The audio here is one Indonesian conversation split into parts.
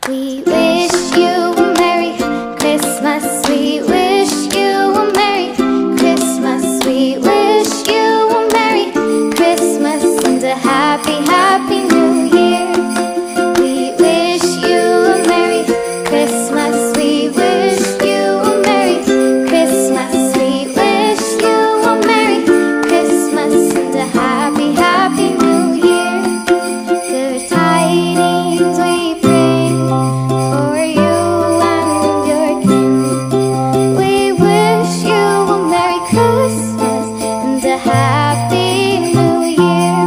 We wish you a Merry Christmas. We wish you a Merry Christmas. We wish you a Merry Christmas and a happy, happy New Year. We wish you a Merry Christmas. We wish you a Merry Christmas. We wish you a Merry Christmas and a happy, happy New Year. Good tidings we bring for you and your kin. We wish you a Merry Christmas and a happy New Year.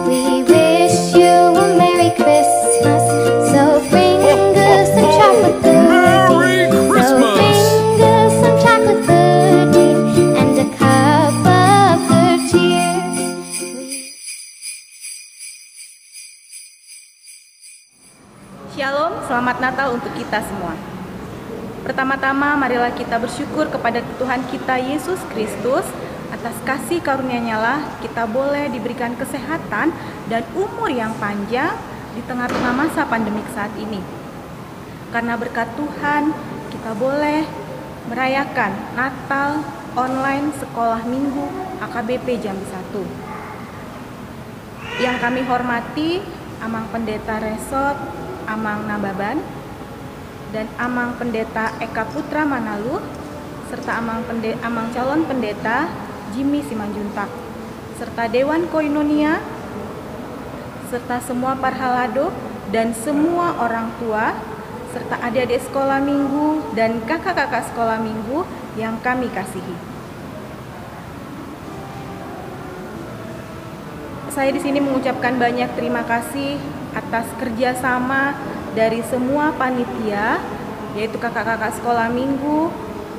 We wish you a Merry Christmas. So bring us some chocolate pudding. So bring us some chocolate pudding and a cup of good cheer. Shalom, selamat Natal untuk kita semua. Pertama-tama marilah kita bersyukur kepada Tuhan kita Yesus Kristus. Atas kasih karunia-Nya lah kita boleh diberikan kesehatan dan umur yang panjang di tengah-tengah masa pandemik saat ini. Karena berkat Tuhan kita boleh merayakan Natal online sekolah minggu HKBP Jambi 1. Yang kami hormati Amang Pendeta Resort Amang Nababan dan Amang Pendeta Eka Putra Manalu serta Amang calon pendeta Jimmy Simanjuntak serta Dewan Koinonia serta semua parhalado dan semua orang tua serta adik-adik sekolah minggu dan kakak-kakak sekolah minggu yang kami kasihi. Saya di sini mengucapkan banyak terima kasih atas kerjasama dari semua panitia, yaitu kakak-kakak sekolah minggu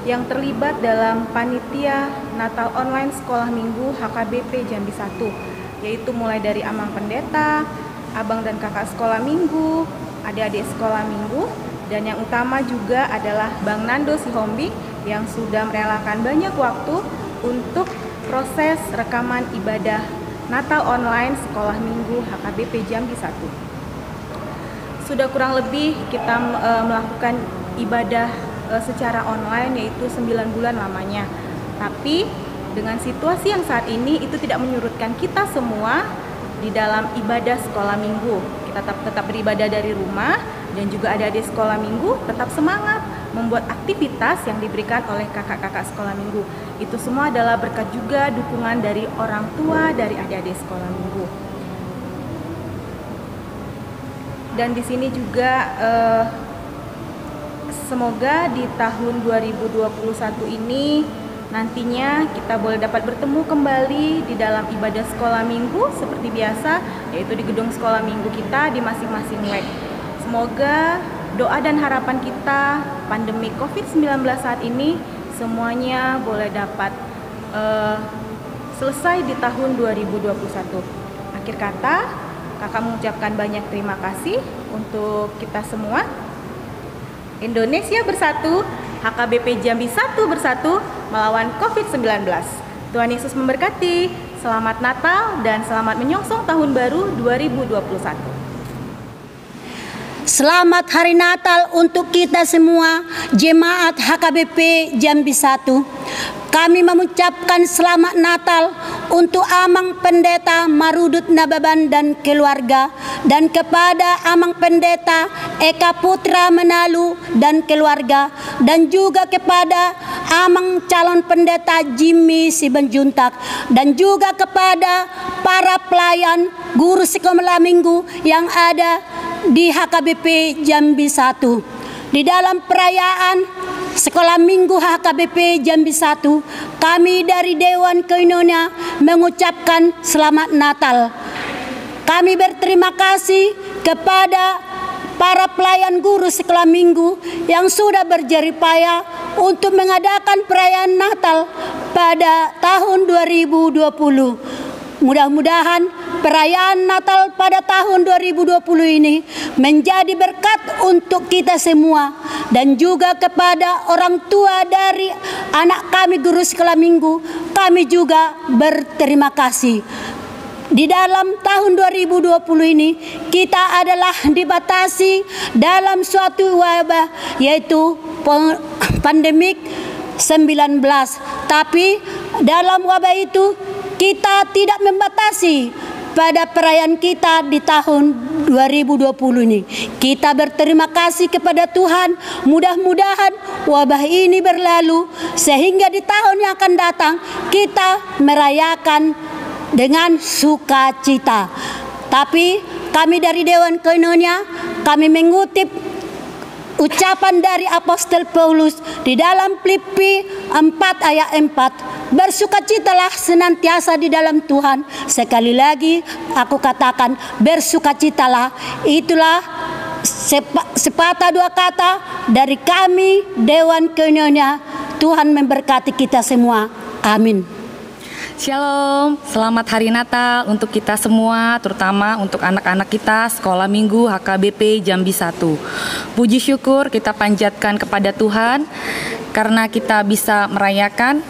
yang terlibat dalam panitia Natal Online Sekolah Minggu HKBP Jambi 1, yaitu mulai dari Amang Pendeta, abang dan kakak sekolah minggu, adik-adik sekolah minggu, dan yang utama juga adalah Bang Nando Sihombing yang sudah merelakan banyak waktu untuk proses rekaman ibadah Natal Online Sekolah Minggu HKBP Jambi 1. Sudah kurang lebih kita melakukan ibadah secara online yaitu 9 bulan lamanya. Tapi dengan situasi yang saat ini itu tidak menyurutkan kita semua di dalam ibadah sekolah minggu. Kita tetap beribadah dari rumah dan juga adik-adik sekolah minggu tetap semangat membuat aktivitas yang diberikan oleh kakak-kakak sekolah minggu. Itu semua adalah berkat juga dukungan dari orang tua dari adik-adik sekolah minggu. Dan di sini juga semoga di tahun 2021 ini nantinya kita boleh dapat bertemu kembali di dalam ibadah sekolah minggu seperti biasa, yaitu di gedung sekolah minggu kita di masing-masing WEG. Semoga doa dan harapan kita pandemi COVID-19 saat ini semuanya boleh dapat selesai di tahun 2021. Akhir kata, kakak mengucapkan banyak terima kasih untuk kita semua. Indonesia bersatu, HKBP Jambi 1 bersatu melawan COVID-19. Tuhan Yesus memberkati. Selamat Natal dan selamat menyongsong tahun baru 2021. Selamat Hari Natal untuk kita semua jemaat HKBP Jambi 1. Kami mengucapkan selamat Natal untuk Amang Pendeta Marudut Nababan dan keluarga, dan kepada Amang Pendeta Eka Putra Manalu dan keluarga, dan juga kepada Amang calon pendeta Jimmy Simanjuntak, dan juga kepada para pelayan guru sekolah minggu yang ada di HKBP Jambi 1. Di dalam perayaan Sekolah Minggu HKBP Jambi 1, kami dari Dewan Koinonia mengucapkan selamat Natal. Kami berterima kasih kepada para pelayan guru sekolah minggu yang sudah berjerih payah untuk mengadakan perayaan Natal pada tahun 2020. Mudah-mudahan perayaan Natal pada tahun 2020 ini menjadi berkat untuk kita semua, dan juga kepada orang tua dari anak kami guru sekolah minggu. Kami juga berterima kasih. di dalam tahun 2020 ini kita adalah dibatasi dalam suatu wabah, yaitu pandemik 19. Tapi dalam wabah itu kita tidak membatasi pada perayaan kita di tahun 2020 ini. Kita berterima kasih kepada Tuhan, mudah-mudahan wabah ini berlalu sehingga di tahun yang akan datang kita merayakan dengan sukacita. Tapi kami dari Dewan Koinonia, kami mengutip ucapan dari Apostel Paulus di dalam Filipi 4 ayat 4. Bersukacitalah senantiasa di dalam Tuhan. Sekali lagi aku katakan, bersukacitalah. Itulah sepatah dua kata dari kami Dewan Koinonia. Tuhan memberkati kita semua. Amin. Shalom, selamat Hari Natal untuk kita semua, terutama untuk anak-anak kita Sekolah Minggu HKBP Jambi 1. Puji syukur kita panjatkan kepada Tuhan karena kita bisa merayakan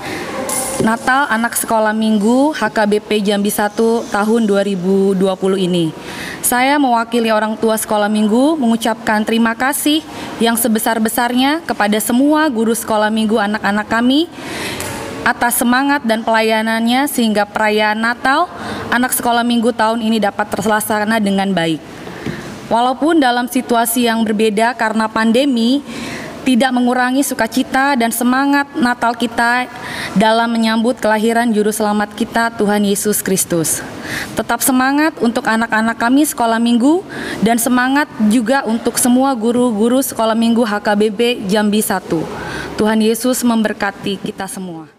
Natal anak Sekolah Minggu HKBP Jambi 1 tahun 2020 ini. Saya mewakili orang tua Sekolah Minggu mengucapkan terima kasih yang sebesar-besarnya kepada semua guru Sekolah Minggu anak-anak kami atas semangat dan pelayanannya sehingga perayaan Natal anak Sekolah Minggu tahun ini dapat terlaksana dengan baik. Walaupun dalam situasi yang berbeda karena pandemi, tidak mengurangi sukacita dan semangat Natal kita dalam menyambut kelahiran Juru Selamat kita Tuhan Yesus Kristus. Tetap semangat untuk anak-anak kami Sekolah Minggu dan semangat juga untuk semua guru-guru Sekolah Minggu HKBP Jambi 1. Tuhan Yesus memberkati kita semua.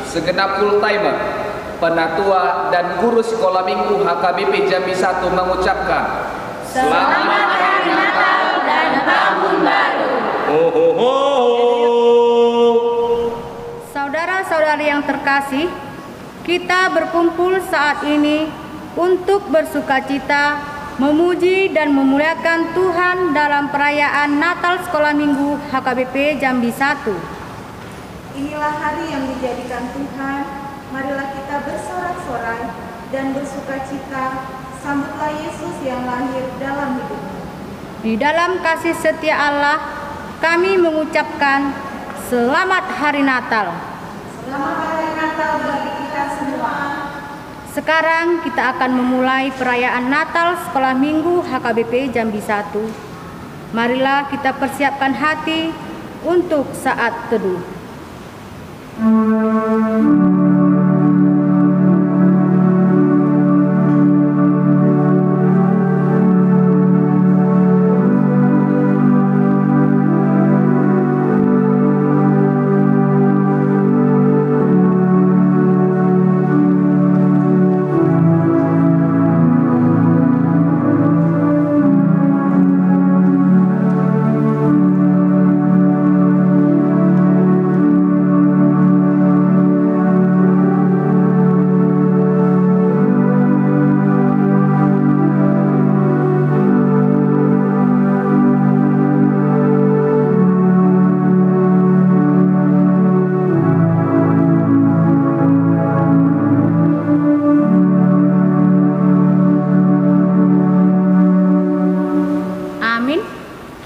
segenap full-timer, penatua dan guru Sekolah Minggu HKBP Jambi 1 mengucapkan Selamat Hari Natal dan Tahun Baru. Ho ho ho. Saudara-saudari yang terkasih, kita berkumpul saat ini untuk bersukacita, memuji dan memuliakan Tuhan dalam perayaan Natal Sekolah Minggu HKBP Jambi 1. Inilah hari yang dijadikan Tuhan, marilah kita bersorak-sorai dan bersukacita, sambutlah Yesus yang lahir dalam hidupmu. Di dalam kasih setia Allah, kami mengucapkan Selamat Hari Natal. Selamat Hari Natal bagi kita semua. Sekarang kita akan memulai perayaan Natal Sekolah Minggu HKBP Jambi 1. Marilah kita persiapkan hati untuk saat teduh.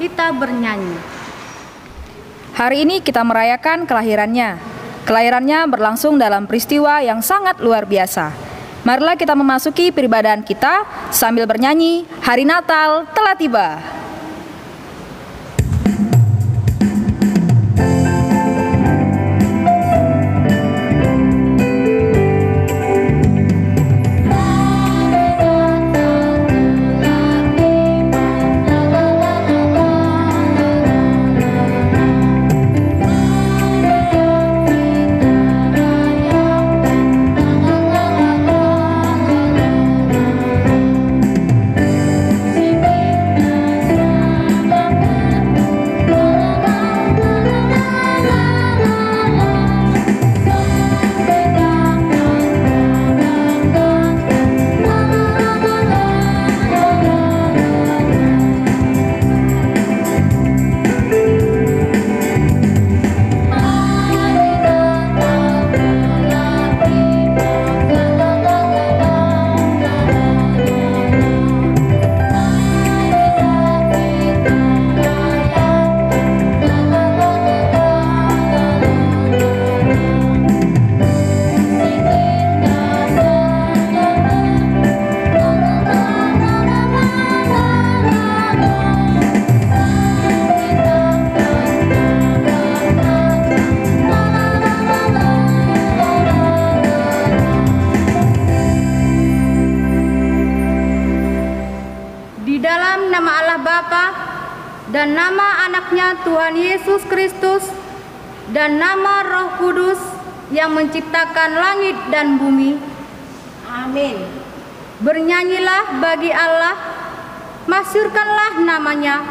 Kita bernyanyi. Hari ini kita merayakan kelahirannya. Kelahirannya berlangsung dalam peristiwa yang sangat luar biasa. Marilah kita memasuki peribadahan kita sambil bernyanyi, Hari Natal telah tiba. Dan nama anaknya Tuhan Yesus Kristus dan nama Roh Kudus yang menciptakan langit dan bumi. Amin. Bernyanyilah bagi Allah, masyurkanlah namanya,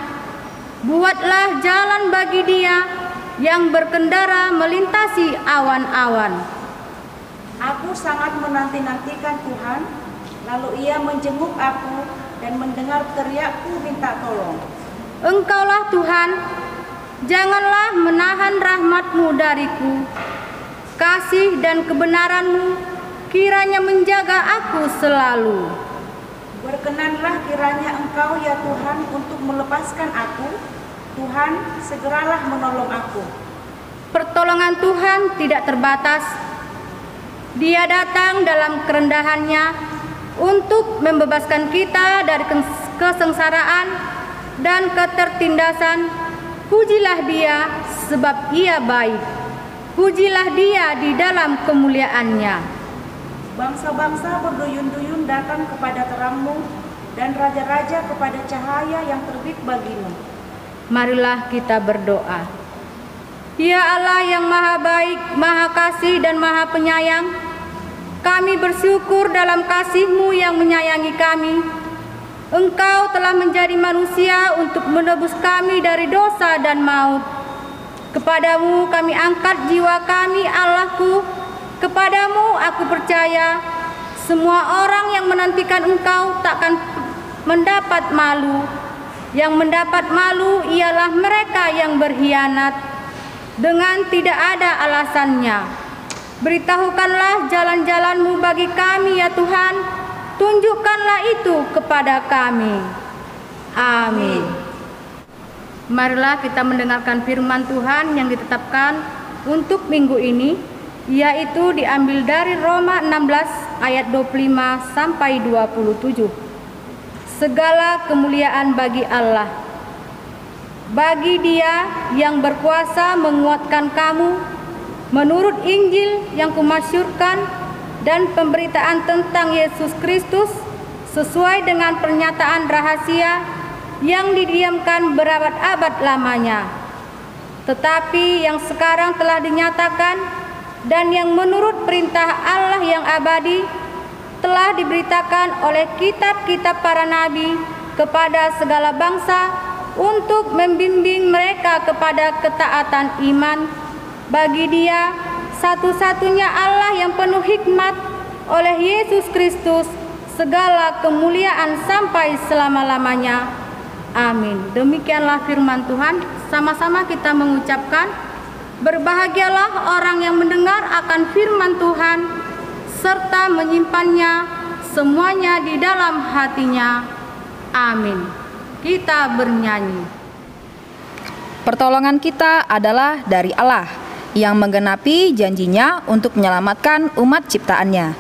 buatlah jalan bagi Dia yang berkendara melintasi awan-awan. Aku sangat menanti-nantikan Tuhan, lalu Ia menjenguk aku dan mendengar teriakku minta tolong. Engkaulah Tuhan, janganlah menahan rahmat-Mu dariku. Kasih dan kebenaran-Mu kiranya menjaga aku selalu. Berkenanlah kiranya Engkau ya Tuhan untuk melepaskan aku. Tuhan, segeralah menolong aku. Pertolongan Tuhan tidak terbatas. Dia datang dalam kerendahannya untuk membebaskan kita dari kesengsaraan dan ketertindasan. Pujilah Dia sebab Ia baik. Pujilah Dia di dalam kemuliaannya. Bangsa-bangsa berduyun-duyun datang kepada terang-Mu dan raja-raja kepada cahaya yang terbit bagi-Mu. Marilah kita berdoa. Ya Allah yang maha baik, maha kasih dan maha penyayang, kami bersyukur dalam kasih-Mu yang menyayangi kami. Engkau telah menjadi manusia untuk menebus kami dari dosa dan maut. Kepadamu kami angkat jiwa kami, Allahku. Kepadamu aku percaya. Semua orang yang menantikan Engkau takkan mendapat malu. Yang mendapat malu ialah mereka yang berkhianat dengan tidak ada alasannya. Beritahukanlah jalan-jalan-Mu bagi kami ya Tuhan. Tunjukkanlah itu kepada kami. Amin. Marilah kita mendengarkan firman Tuhan yang ditetapkan untuk minggu ini, yaitu diambil dari Roma 16 ayat 25 sampai 27. Segala kemuliaan bagi Allah. Bagi Dia yang berkuasa menguatkan kamu menurut Injil yang kumasyurkan dan pemberitaan tentang Yesus Kristus sesuai dengan pernyataan rahasia yang didiamkan berabad-abad lamanya, tetapi yang sekarang telah dinyatakan dan yang menurut perintah Allah yang abadi telah diberitakan oleh kitab-kitab para nabi kepada segala bangsa untuk membimbing mereka kepada ketaatan iman bagi Dia satu-satunya Allah yang penuh hikmat, oleh Yesus Kristus segala kemuliaan sampai selama-lamanya. Amin. Demikianlah firman Tuhan. Sama-sama kita mengucapkan, berbahagialah orang yang mendengar akan firman Tuhan serta menyimpannya semuanya di dalam hatinya. Amin. Kita bernyanyi. Pertolongan kita adalah dari Allah yang menggenapi janjinya untuk menyelamatkan umat ciptaannya.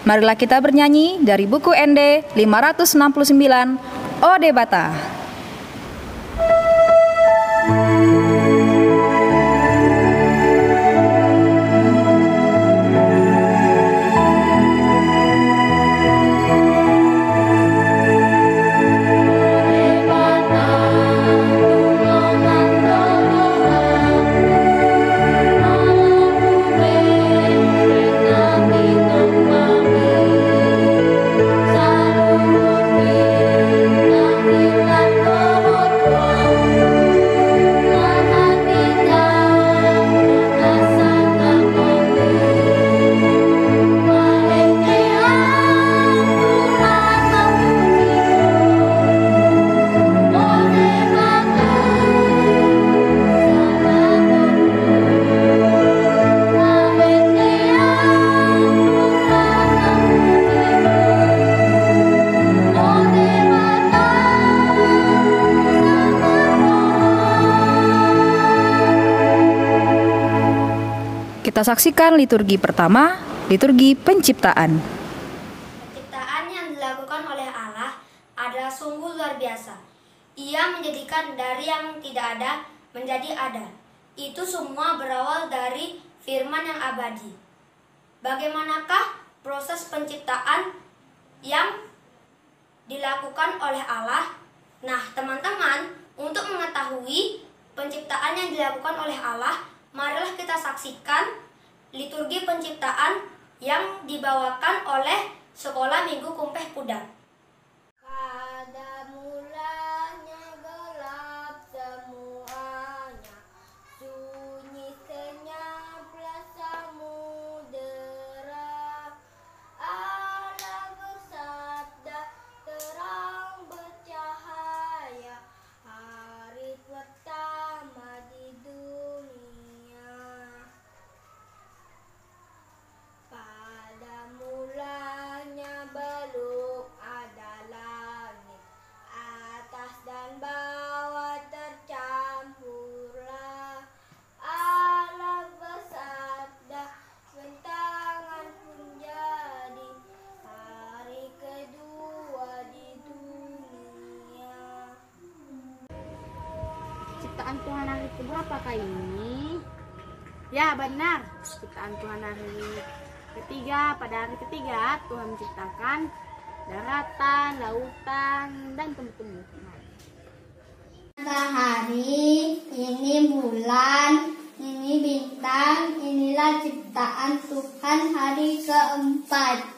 Marilah kita bernyanyi dari buku ND 569, Ode Bata. Kita saksikan liturgi pertama, liturgi penciptaan. Penciptaan yang dilakukan oleh Allah adalah sungguh luar biasa. Ia menjadikan dari yang tidak ada menjadi ada. Itu semua berawal dari firman yang abadi. Bagaimanakah proses penciptaan yang dilakukan oleh Allah? Nah, teman-teman, untuk mengetahui penciptaan yang dilakukan oleh Allah, marilah kita saksikan liturgi penciptaan yang dibawakan oleh Sekolah Minggu Kumpeh Pudang. Pada mulanya gelap semuanya, sunyi senyaplah samudera. Allah bersabda, terang bercahaya, hari pertama di dunia. Pada mulanya belum ada langit, atas dan bawah tercampurlah. Allah bersabda, bentangan pun jadi, hari kedua di dunia. Ciptaan Tuhan hari keberapakah ini? Ya, benar. Ciptaan Tuhan hari ketiga. Pada hari ketiga Tuhan menciptakan daratan, lautan, dan tumbuh-tumbuhan. Matahari, ini bulan, ini bintang, inilah ciptaan Tuhan hari keempat.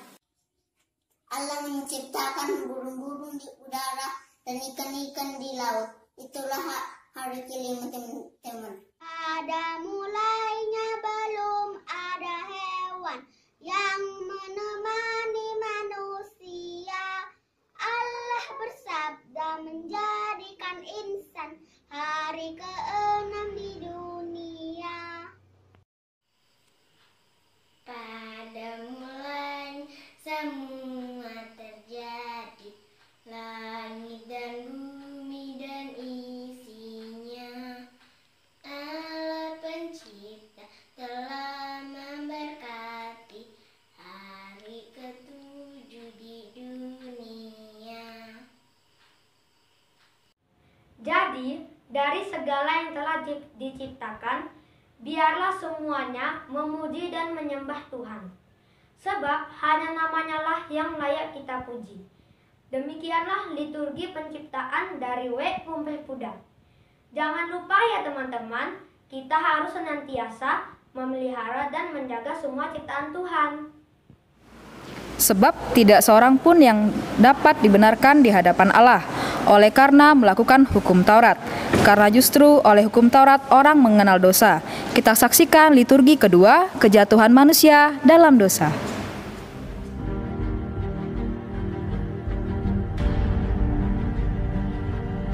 Allah menciptakan burung-burung di udara dan ikan-ikan di laut. Itulah hari kelima, teman-teman. Pada mulainya belum ada hewan yang menemani manusia. Allah bersabda menjadikan insan hari ke-6 di dunia. Pada mulanya semua terjadi, langit dan bumi dan isinya. Allah pencipta telah memberkati hari ke-7 di dunia. Jadi, dari segala yang telah diciptakan, Biarlah semuanya memuji dan menyembah Tuhan, sebab hanya namanya lah yang layak kita puji. Demikianlah liturgi penciptaan dari W. Pumpeh Puda. Jangan lupa ya teman-teman, kita harus senantiasa memelihara dan menjaga semua ciptaan Tuhan. Sebab tidak seorang pun yang dapat dibenarkan di hadapan Allah oleh karena melakukan hukum Taurat. Karena justru oleh hukum Taurat orang mengenal dosa. Kita saksikan liturgi kedua, kejatuhan manusia dalam dosa.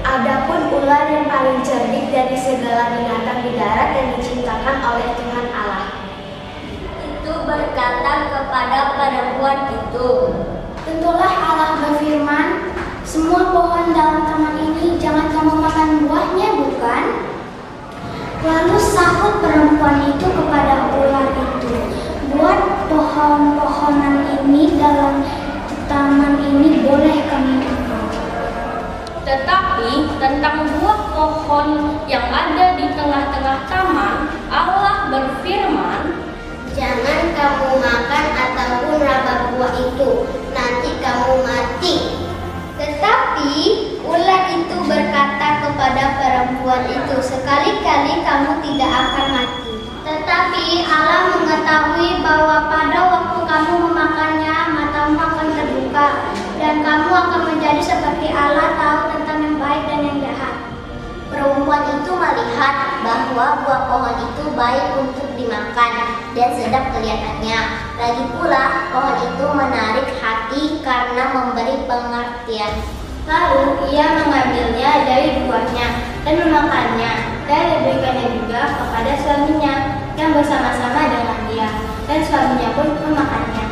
Adapun ular yang paling cerdik dari segala binatang di darat yang diciptakan oleh Tuhan Allah, itu berkata kepada perempuan itu, tentulah Allah berfirman, semua pohon dalam taman ini jangan kamu makan buahnya, bukan? Lalu sahut perempuan itu kepada ular itu, buat pohon-pohonan ini dalam taman ini boleh kami makan. Tetapi tentang buah pohon yang ada di tengah-tengah taman, Allah berfirman, jangan kamu makan ataupun raba buah itu, nanti kamu mati. Tetapi ular itu berkata kepada perempuan itu, sekali-kali kamu tidak akan mati. Tetapi Allah mengetahui bahwa pada waktu kamu memakannya, matamu akan terbuka, dan kamu akan menjadi seperti Allah, tahu tentang yang baik dan yang jahat. Perempuan itu melihat bahwa buah pohon itu baik untuk dimakan dan sedap kelihatannya. Lagi pula pohon itu menarik hati karena memberi pengertian. Lalu ia mengambilnya dari buahnya dan memakannya, dan diberikannya juga kepada suaminya yang bersama-sama dengan dia, dan suaminya pun memakannya.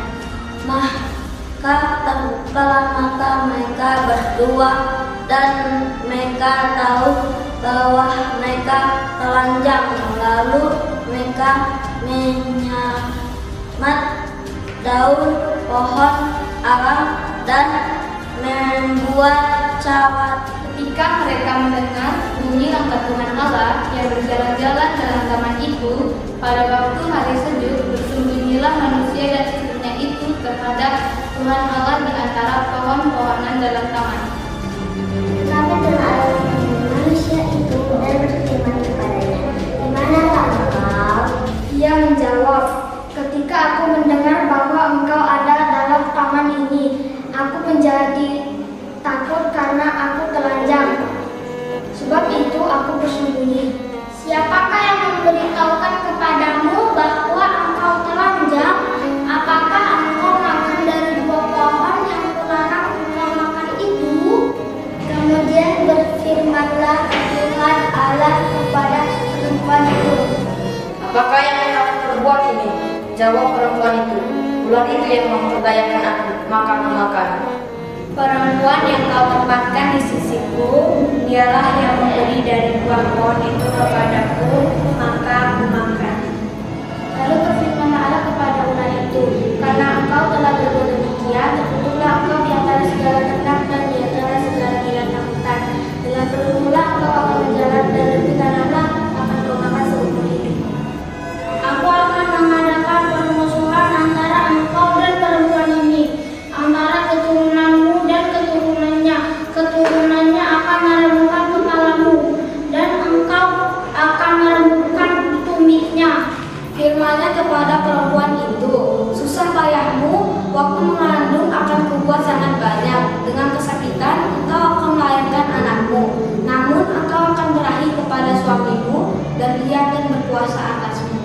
Maka terbukalah mata mereka berdua, dan mereka tahu bahwa mereka telanjang. Lalu mereka menyamat daun pohon ara dan membuat cawat. ketika mereka mendengar bunyi langkah Tuhan Allah yang berjalan-jalan dalam taman itu, pada waktu hari sejuk, bersembunyilah manusia dan istrinya itu terhadap Tuhan Allah di antara pohon-pohonan dalam taman. Tetapi Tuhan Allah menemui manusia itu dan berfirman kepadanya, "Di manakah engkau?" Ia menjawab, "Ketika aku mendengar bahwa engkau ada dalam taman ini, aku menjadi takut karena aku telanjang. Sebab itu aku bersembunyi. Siapakah yang memberitahukan kepadamu bahwa engkau telanjang? Apakah engkau makan dari buah pohon yang kularang engkau makan itu?" Kemudian berfirmanlah Tuhan Allah kepada perempuan itu, Apakah yang kamu perbuat ini? Jawab perempuan itu, ular itu yang memperdayakan aku, maka aku makan. "Perempuan yang kau tempatkan di sisiku, dialah yang memberi dari buah pohon itu kepadaku, maka aku makan." Lalu berfirmanlah Allah kepada ular itu, "Karena engkau telah berbuat demikian, terkutuklah engkau di antara segala ternak dan di antara segala binatang hutan. Dengan perutmulah engkau akan menjalar dan dari tanahlah akan kau makan seumur hidup. Aku akan mengadakan permusuhan antara engkau dan perempuan ini, antara keturunanmu dan keturunannya. Keturunannya akan meremukkan kepalamu, dan engkau akan meremukkan tumitnya." Firman-Nya kepada perempuan itu, "Susah payahmu waktu mengandung akan kubuat sangat banyak. Dengan kesakitan engkau akan melahirkan anakmu. Namun engkau akan berahi kepada suamimu, dan ia akan berkuasa atasmu."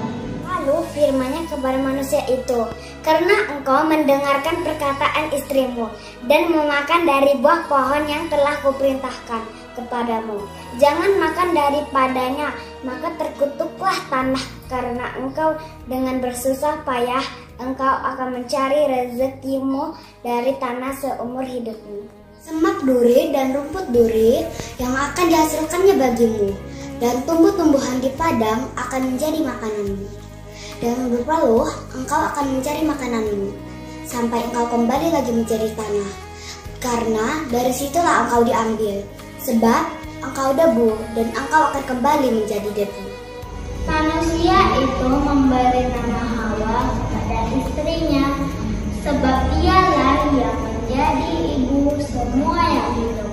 Lalu firman-Nya kepada manusia itu, "Karena engkau mendengarkan perkataan istrimu dan memakan dari buah pohon yang telah kuperintahkan kepadamu, jangan makan daripadanya, maka terkutuklah tanah karena engkau dengan bersusah payah engkau akan mencari rezekimu dari tanah seumur hidupmu. Semak duri dan rumput duri yang akan dihasilkannya bagimu, dan tumbuh-tumbuhan di padang akan menjadi makananmu. Dan berpeluh engkau akan mencari makananmu, sampai engkau kembali lagi menjadi tanah, karena dari situlah engkau diambil. Sebab engkau debu, dan engkau akan kembali menjadi debu." Manusia itu memberi nama Hawa kepada istrinya, sebab dialah yang menjadi ibu semua yang hidup.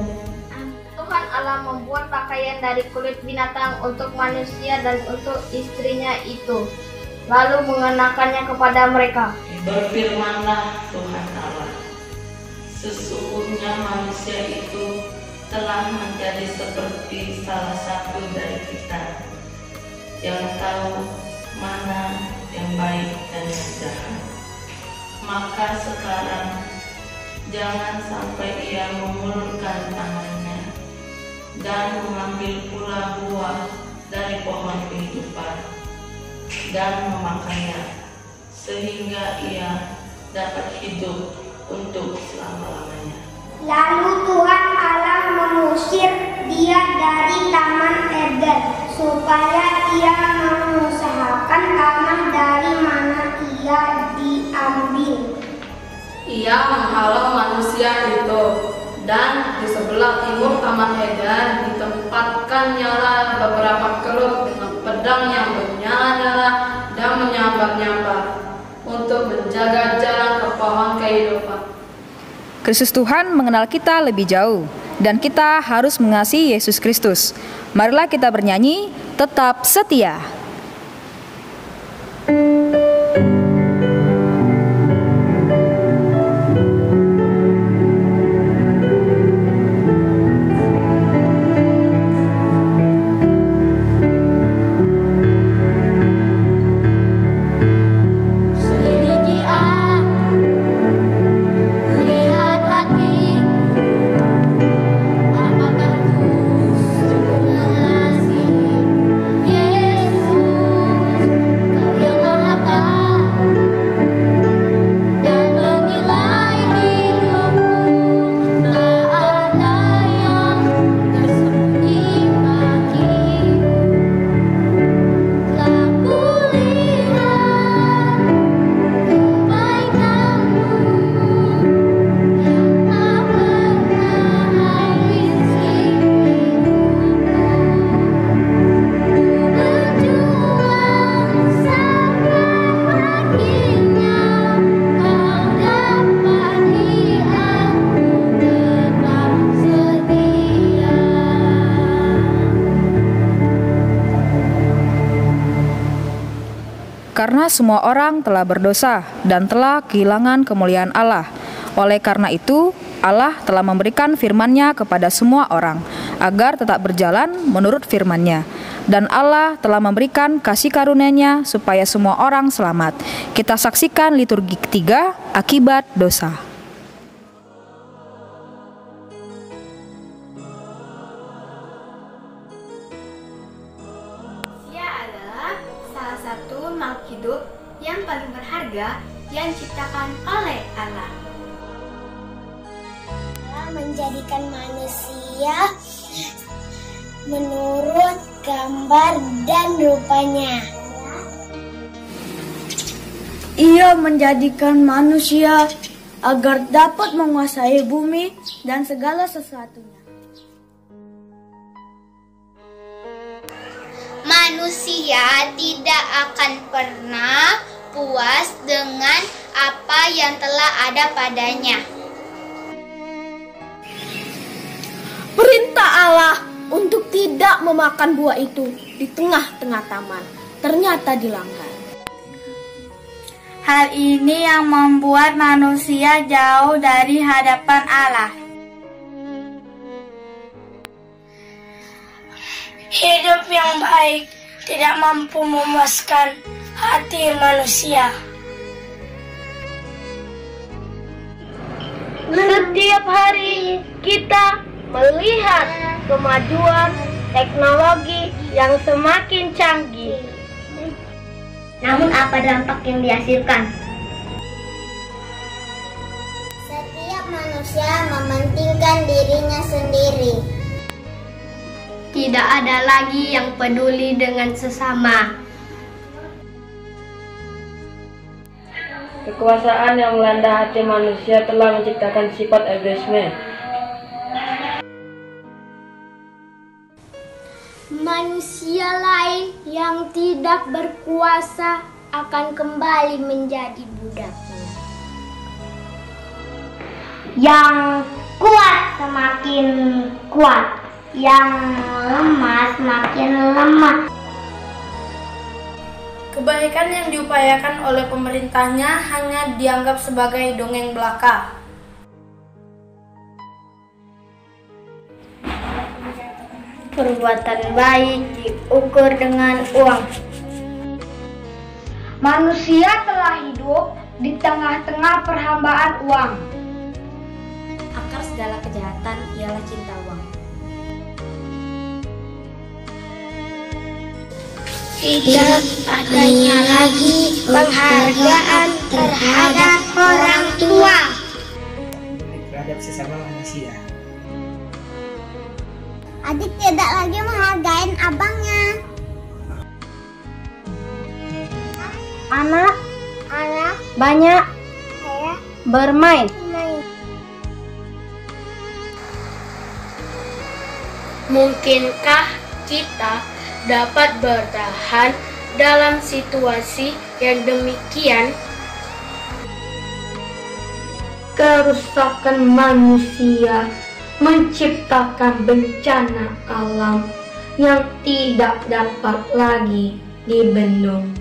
Tuhan Allah membuat pakaian dari kulit binatang untuk manusia dan untuk istrinya itu, lalu mengenakannya kepada mereka. Berfirmanlah Tuhan Allah, sesungguhnya manusia itu telah menjadi seperti salah satu dari kita, yang tahu mana yang baik dan yang jahat. Maka sekarang jangan sampai ia mengulurkan tangannya dan mengambil pula buah dari pohon kehidupan dan memakannya, sehingga ia dapat hidup untuk selama-lamanya. Lalu Tuhan Allah mengusir dia dari Taman Eden, supaya ia mengusahakan tanah dari mana ia diambil. Ia menghalau manusia itu, dan di sebelah timur Taman Eden ditempatkannya beberapa keruk dengan pedang yang bernyala-nyala dan menyambar-nyambar untuk menjaga jalan ke pohon kehidupan. Kristus Tuhan mengenal kita lebih jauh, dan kita harus mengasihi Yesus Kristus. Marilah kita bernyanyi, tetap setia. Karena semua orang telah berdosa dan telah kehilangan kemuliaan Allah. Oleh karena itu, Allah telah memberikan firman-Nya kepada semua orang, agar tetap berjalan menurut firman-Nya. Dan Allah telah memberikan kasih karunia-Nya supaya semua orang selamat. Kita saksikan liturgi ketiga, akibat dosa. Hidup yang paling berharga yang diciptakan oleh Allah. Allah menjadikan manusia menurut gambar dan rupanya. Ia menjadikan manusia agar dapat menguasai bumi dan segala sesuatunya. Manusia tidak akan pernah puas dengan apa yang telah ada padanya. Perintah Allah untuk tidak memakan buah itu di tengah-tengah taman ternyata dilanggar. Hal ini yang membuat manusia jauh dari hadapan Allah. Hidup yang baik tidak mampu memuaskan hati manusia. Setiap hari kita melihat kemajuan teknologi yang semakin canggih. Namun apa dampak yang dihasilkan? Setiap manusia mementingkan dirinya sendiri. Tidak ada lagi yang peduli dengan sesama. Kekuasaan yang melanda hati manusia telah menciptakan sifat egoisme. manusia lain yang tidak berkuasa akan kembali menjadi budaknya. Yang kuat semakin kuat, yang lemah semakin lemah. Kebaikan yang diupayakan oleh pemerintahnya hanya dianggap sebagai dongeng belaka. Perbuatan baik diukur dengan uang. Manusia telah hidup di tengah-tengah perhambaan uang. Akar segala kejahatan ialah cinta uang. Tidak adanya lagi penghargaan terhadap orang tua. Terhadap sesama manusia. Adik tidak lagi menghargai abangnya. Anak banyak bermain. Mungkinkah kita dapat bertahan dalam situasi yang demikian? Kerusakan manusia menciptakan bencana alam yang tidak dapat lagi dibendung.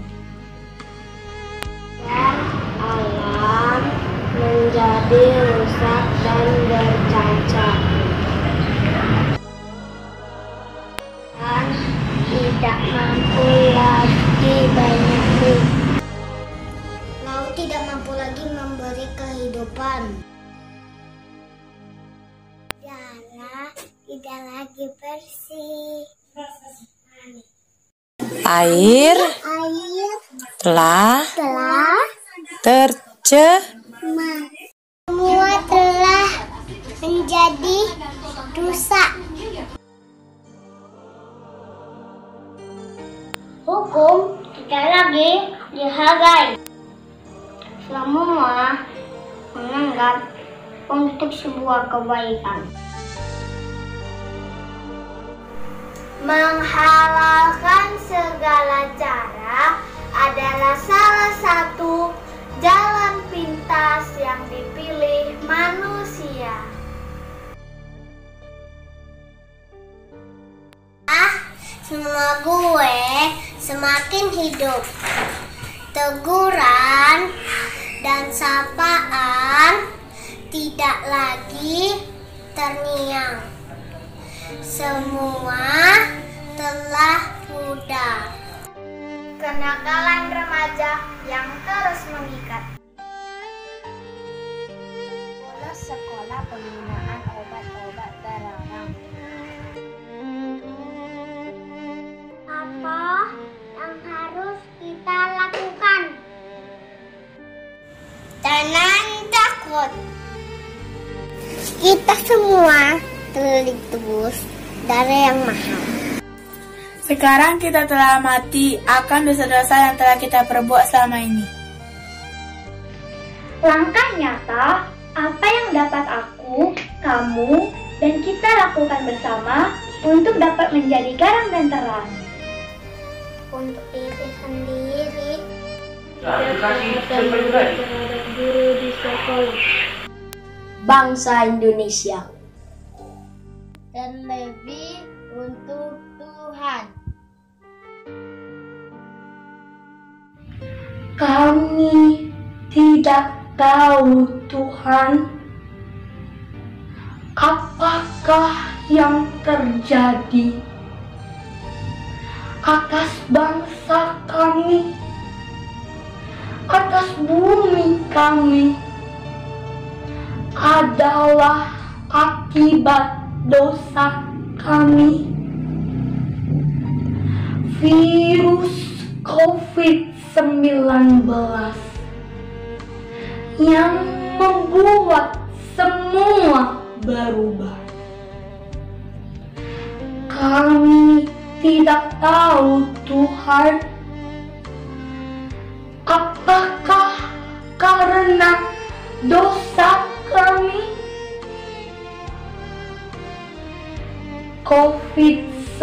Dan alam menjadi rusak dan bercacat. Dan tidak mampu lagi banyak. Laut tidak mampu lagi memberi kehidupan. Darah tidak lagi bersih. Air telah tercemar. Semua telah menjadi rusak. Hukum tidak lagi dihargai. Semua menganggap untuk sebuah kebaikan. Menghalalkan segala cara adalah salah satu jalan pintas yang dipilih manusia. Semua gue semakin hidup. Teguran dan sapaan tidak lagi terngiang. Semua telah pudar. Kenakalan remaja yang terus mengikat. Bolos sekolah, penggunaan obat-obat terlarang. Apa yang harus kita lakukan? Jangan takut. Kita semua terlibus dari yang mahal. Sekarang kita telah mati akan dosa-dosa yang telah kita perbuat selama ini. Langkah nyata apa yang dapat aku, kamu, dan kita lakukan bersama untuk dapat menjadi garam dan terang. Untuk diri sendiri. Terhadap guru di sekolah. Bangsa Indonesia. Dan lebih untuk Tuhan. Kami tidak tahu, Tuhan, apakah yang terjadi atas bangsa kami, atas bumi kami, adalah akibat dosa kami. Virus COVID-19 yang membuat semua berubah. Kami tidak tahu, Tuhan, apakah karena dosa kami COVID-19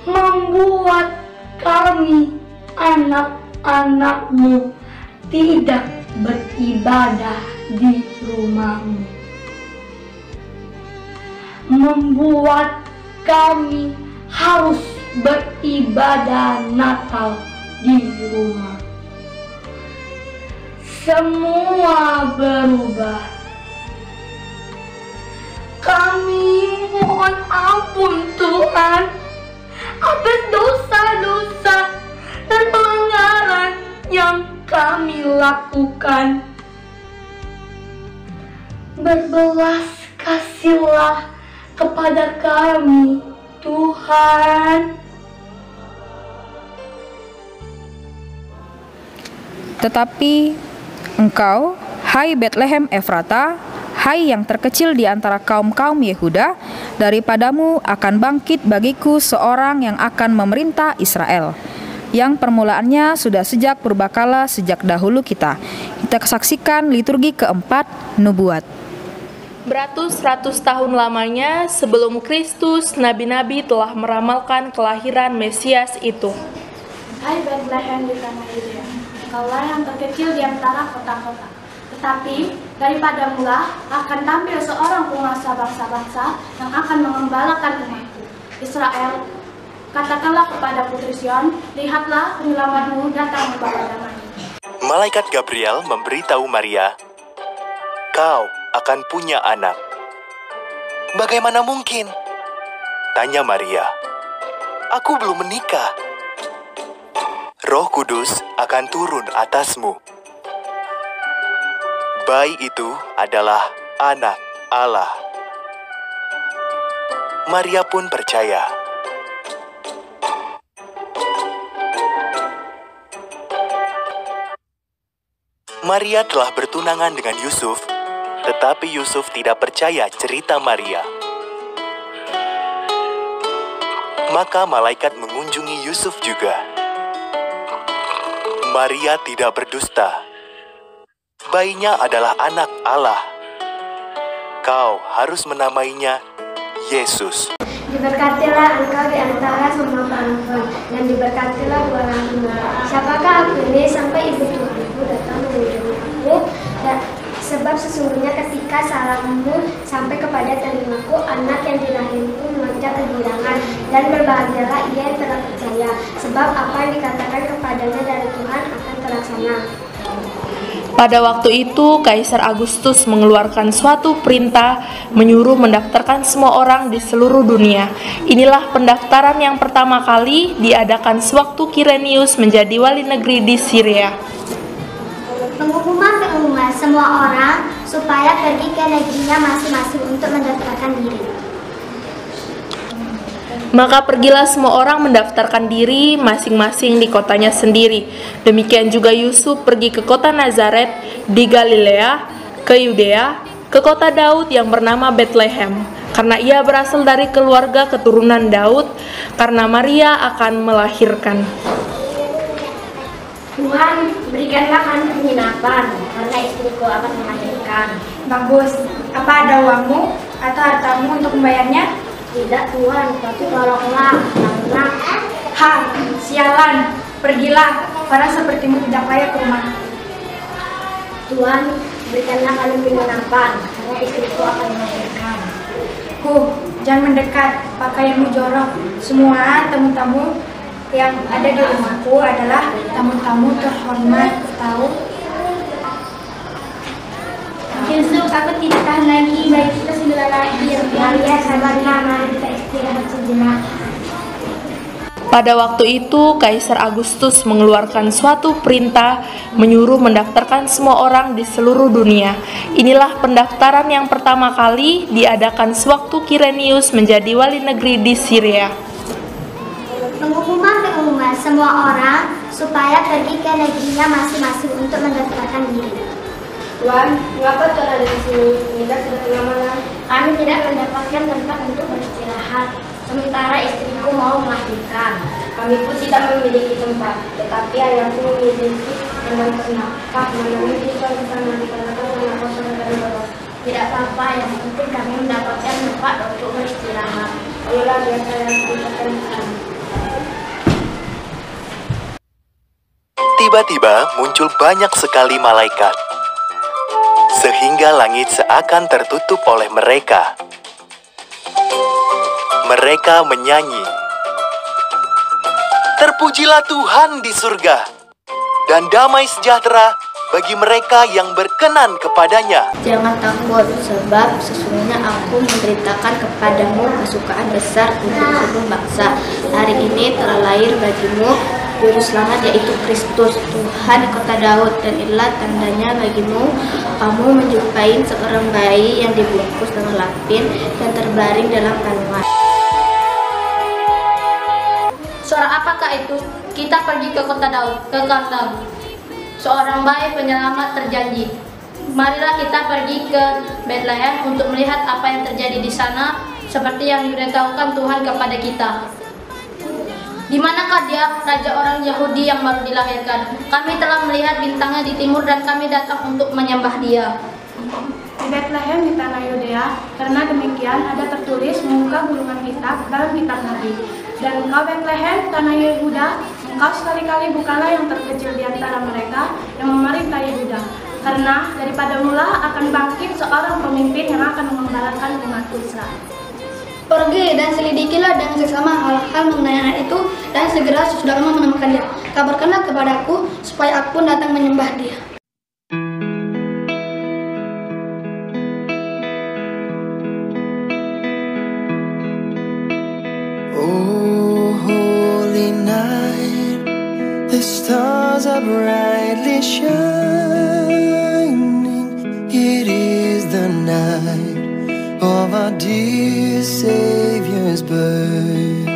membuat kami anak-anakmu tidak beribadah di rumahmu, membuat kami harus beribadah Natal di rumah. Semua berubah. Kami mohon ampun Tuhan atas dosa-dosa dan pelanggaran yang kami lakukan. Berbelas kasihlah kepada kami, Tuhan. Tetapi engkau, hai Betlehem Efrata, hai yang terkecil di antara kaum-kaum Yehuda, daripadamu akan bangkit bagiku seorang yang akan memerintah Israel, yang permulaannya sudah sejak purbakala, sejak dahulu kita saksikan liturgi keempat nubuat. Beratus-ratus tahun lamanya sebelum Kristus, nabi-nabi telah meramalkan kelahiran Mesias itu. Hai Bethlehem di tanah Yudea, engkaulah yang terkecil di antara kota-kota. Tetapi daripadamulah akan tampil seorang penguasa bangsa-bangsa yang akan mengembalakan umatku Israel. Katakanlah kepada putri Sion, lihatlah penyelamatmu datang membawa damai. Malaikat Gabriel memberitahu Maria, kau akan punya anak. Bagaimana mungkin? Tanya Maria. Aku belum menikah. Roh Kudus akan turun atasmu. Bayi itu adalah anak Allah. Maria pun percaya. Maria telah bertunangan dengan Yusuf, tetapi Yusuf tidak percaya cerita Maria. Maka malaikat mengunjungi Yusuf juga. Maria tidak berdusta. Bayinya adalah anak Allah. Kau harus menamainya Yesus. Diberkatilah engkau di antara semua perempuan, dan diberkatilah buah rahimmu. Siapakah aku ini sampai ibu tiriku datang mengunjungi aku? Sebab sesungguhnya ketika salammu sampai kepada telingaku, anak yang dilahirku melonjak kegirangan, dan berbahagialah ia yang telah percaya, sebab apa yang dikatakan kepadanya dari Tuhan akan terlaksana. Pada waktu itu, Kaisar Agustus mengeluarkan suatu perintah menyuruh mendaftarkan semua orang di seluruh dunia. Inilah pendaftaran yang pertama kali diadakan sewaktu Kirenius menjadi wali negeri di Syria. Pengumuman semua orang supaya pergi ke negerinya masing-masing untuk mendaftarkan diri. Maka pergilah semua orang mendaftarkan diri masing-masing di kotanya sendiri. Demikian juga Yusuf pergi ke kota Nazaret di Galilea, ke Yudea, ke kota Daud yang bernama Bethlehem, karena ia berasal dari keluarga keturunan Daud, karena Maria akan melahirkan. Tuhan, berikanlah kami penginapan, karena istriku akan melahirkan. Bagus, apa ada uangmu atau hartamu untuk membayarnya? Tidak Tuhan, tapi tolonglah, karena sialan, pergilah, karena sepertimu tidak layak ke rumah. Tuhan, berikanlah kami penginapan, karena istriku akan melahirkan. Jangan mendekat, pakaianmu jorok. Semua tamu-tamu yang ada di rumahku adalah tamu-tamu terhormat, tahu? Yusuf, aku tidak tahan lagi, baik kita sudah lagi. Maria, sabarlah, mari kita istirahat sejenak. Pada waktu itu, Kaisar Agustus mengeluarkan suatu perintah menyuruh mendaftarkan semua orang di seluruh dunia. Inilah pendaftaran yang pertama kali diadakan sewaktu Kirenius menjadi wali negeri di Syria. Pengumuman semua orang supaya pergi ke negerinya masing-masing untuk mendaftarkan diri. Tuhan, mengapa Tuhan ada di sini? Tidak sudah tengah malam. Kami tidak mendapatkan tempat untuk beristirahat, sementara istriku mau melahirkan. Kami pun tidak memiliki tempat, tetapi ayahku memiliki kandang ternakah. Namun kita di sana dikarenakan anak kosong dan boros. Tidak apa-apa, yang penting kami mendapatkan tempat tempat untuk beristirahat. Inilah biasa yang kita kenal. Tiba-tiba muncul banyak sekali malaikat, sehingga langit seakan tertutup oleh mereka. Mereka menyanyi, "Terpujilah Tuhan di surga, dan damai sejahtera bagi mereka yang berkenan kepadanya." Jangan takut, sebab sesungguhnya aku memberitakan kepadamu kesukaan besar untuk seluruh bangsa. Hari ini telah lahir bagimu Juru Selamat, yaitu Kristus, Tuhan di kota Daud. Dan inilah tandanya bagimu, kamu menjumpai seorang bayi yang dibungkus dengan lapin dan terbaring dalam kandungan. Suara apakah itu? Kita pergi ke kota Daud, ke kandang. Seorang bayi penyelamat terjanji. Marilah kita pergi ke Bethlehem untuk melihat apa yang terjadi di sana, seperti yang diberitahukan Tuhan kepada kita. Di manakah dia, raja orang Yahudi yang baru dilahirkan? Kami telah melihat bintangnya di timur dan kami datang untuk menyembah dia. Di Bethlehem di tanah Yudea, karena demikian ada tertulis muka gulungan kitab dalam kitab Nabi. Dan engkau Bethlehem, tanah Yehuda, engkau sekali-kali bukanlah yang terkecil di antara mereka yang memerintah Yehuda. Karena daripada mula akan bangkit seorang pemimpin yang akan mengembalakan umat Israel. Pergi dan selidikilah dengan seksama hal-hal mengenai anak itu, dan segera sesudah kamu menemukan dia, kabarkanlah kepadaku supaya aku pun datang menyembah dia. Oh, holy night, the stars are brightly shining. It is the night of our dear Savior's birth.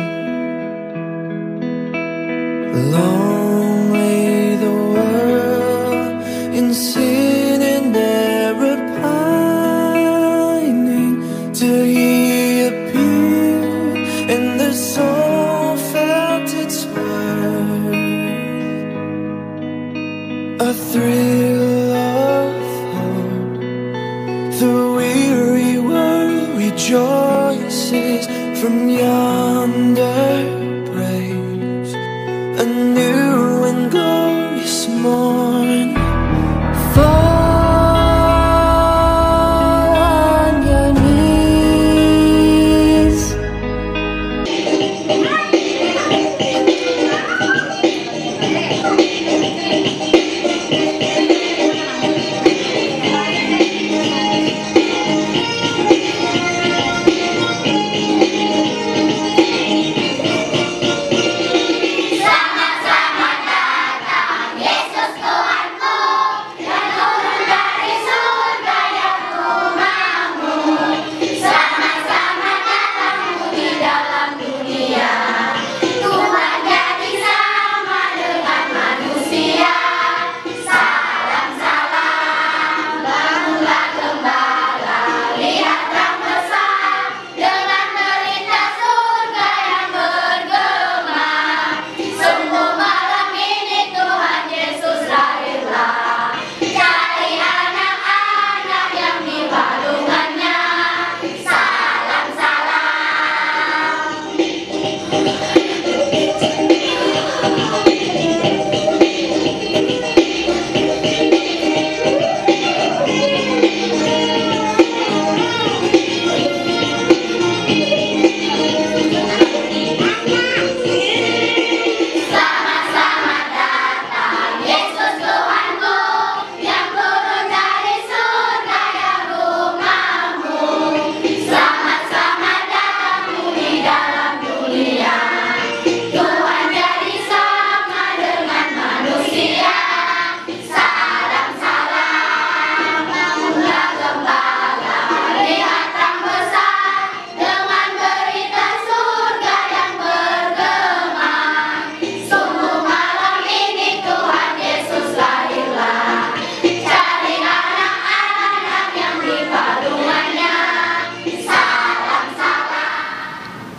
Long lay the world in sin and error pining, till He appeared and the soul felt its worth. A thrill of hope, the weary world rejoices from yonder praise. A new and glorious morn. Fall on your knees.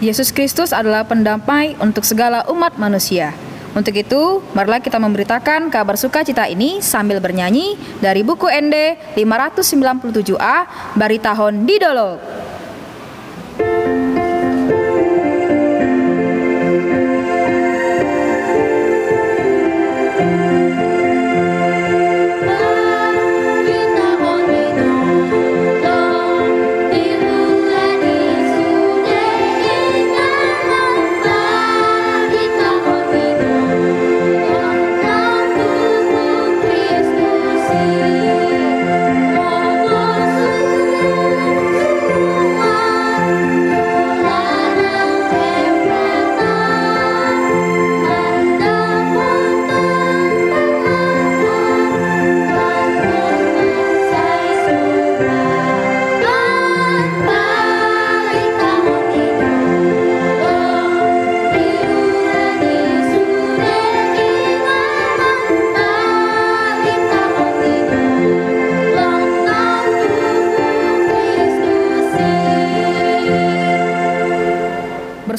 Yesus Kristus adalah pendamai untuk segala umat manusia. Untuk itu, marilah kita memberitakan kabar sukacita ini sambil bernyanyi dari buku ND 597A, Baritahon di Dolog.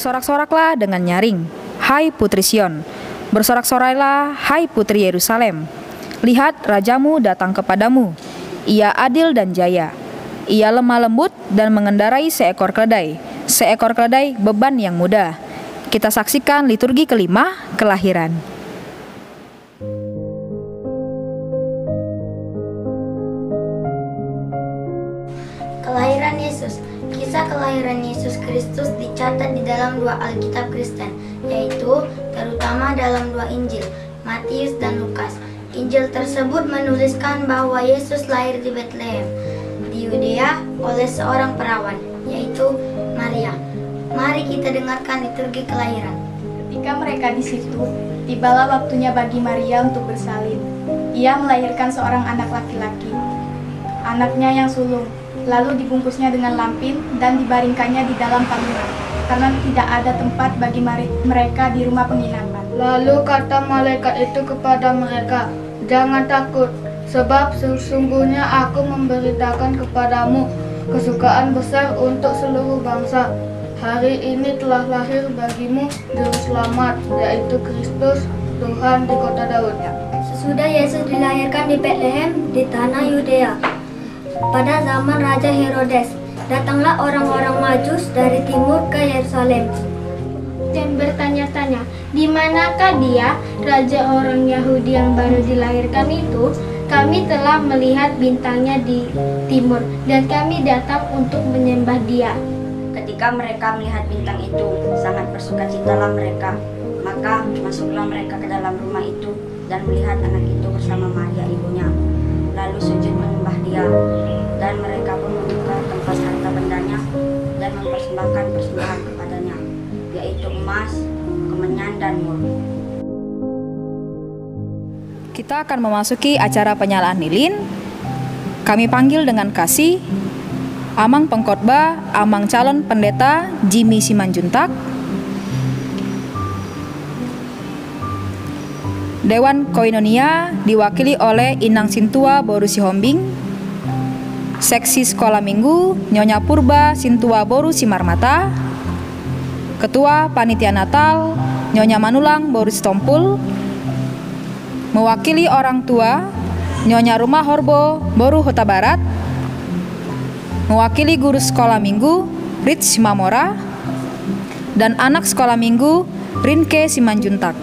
Bersorak-soraklah dengan nyaring, hai putri Sion. Bersorak-sorailah, hai putri Yerusalem. Lihat, rajamu datang kepadamu. Ia adil dan jaya. Ia lemah lembut dan mengendarai seekor keledai. Seekor keledai beban yang mudah. Kita saksikan liturgi kelima, kelahiran. Kelahiran Yesus. Kisah kelahiran Yesus Kristus dicatat di dalam dua Alkitab Kristen, yaitu terutama dalam dua Injil, Matius dan Lukas. Injil tersebut menuliskan bahwa Yesus lahir di Betlehem, di Yudea oleh seorang perawan, yaitu Maria. Mari kita dengarkan liturgi kelahiran. Ketika mereka di situ, tibalah waktunya bagi Maria untuk bersalin. Ia melahirkan seorang anak laki-laki, anaknya yang sulung. Lalu dibungkusnya dengan lampin dan dibaringkannya di dalam palungan, karena tidak ada tempat bagi mereka di rumah penginapan. Lalu kata malaikat itu kepada mereka, "Jangan takut, sebab sesungguhnya aku memberitakan kepadamu kesukaan besar untuk seluruh bangsa. Hari ini telah lahir bagimu Juru Selamat, yaitu Kristus Tuhan di kota Daud." Sesudah Yesus dilahirkan di Betlehem di tanah Yudea, pada zaman Raja Herodes, datanglah orang-orang Majus dari timur ke Yerusalem dan bertanya-tanya, "Di manakah dia, raja orang Yahudi yang baru dilahirkan itu? Kami telah melihat bintangnya di timur dan kami datang untuk menyembah dia." Ketika mereka melihat bintang itu, sangat bersukacitalah mereka. Maka masuklah mereka ke dalam rumah itu dan melihat anak itu bersama Maria ibunya. Lalu sujud menyembah dia, dan mereka pun membuka tempat harta bendanya dan mempersembahkan persembahan kepadanya, yaitu emas, kemenyan, dan mur. Kita akan memasuki acara penyalaan lilin. Kami panggil dengan kasih Amang Pengkhotbah, Amang Calon Pendeta Jimmy Simanjuntak, Dewan Koinonia diwakili oleh Inang Sintua Boru Sihombing, Seksi Sekolah Minggu Nyonya Purba Sintua Boru Simarmata, Ketua Panitia Natal Nyonya Manulang Boru Sitompul, mewakili orang tua Nyonya Rumah Horbo Boru Huta Barat, mewakili guru sekolah minggu Rich Mamora, dan anak sekolah minggu Rinke Simanjuntak.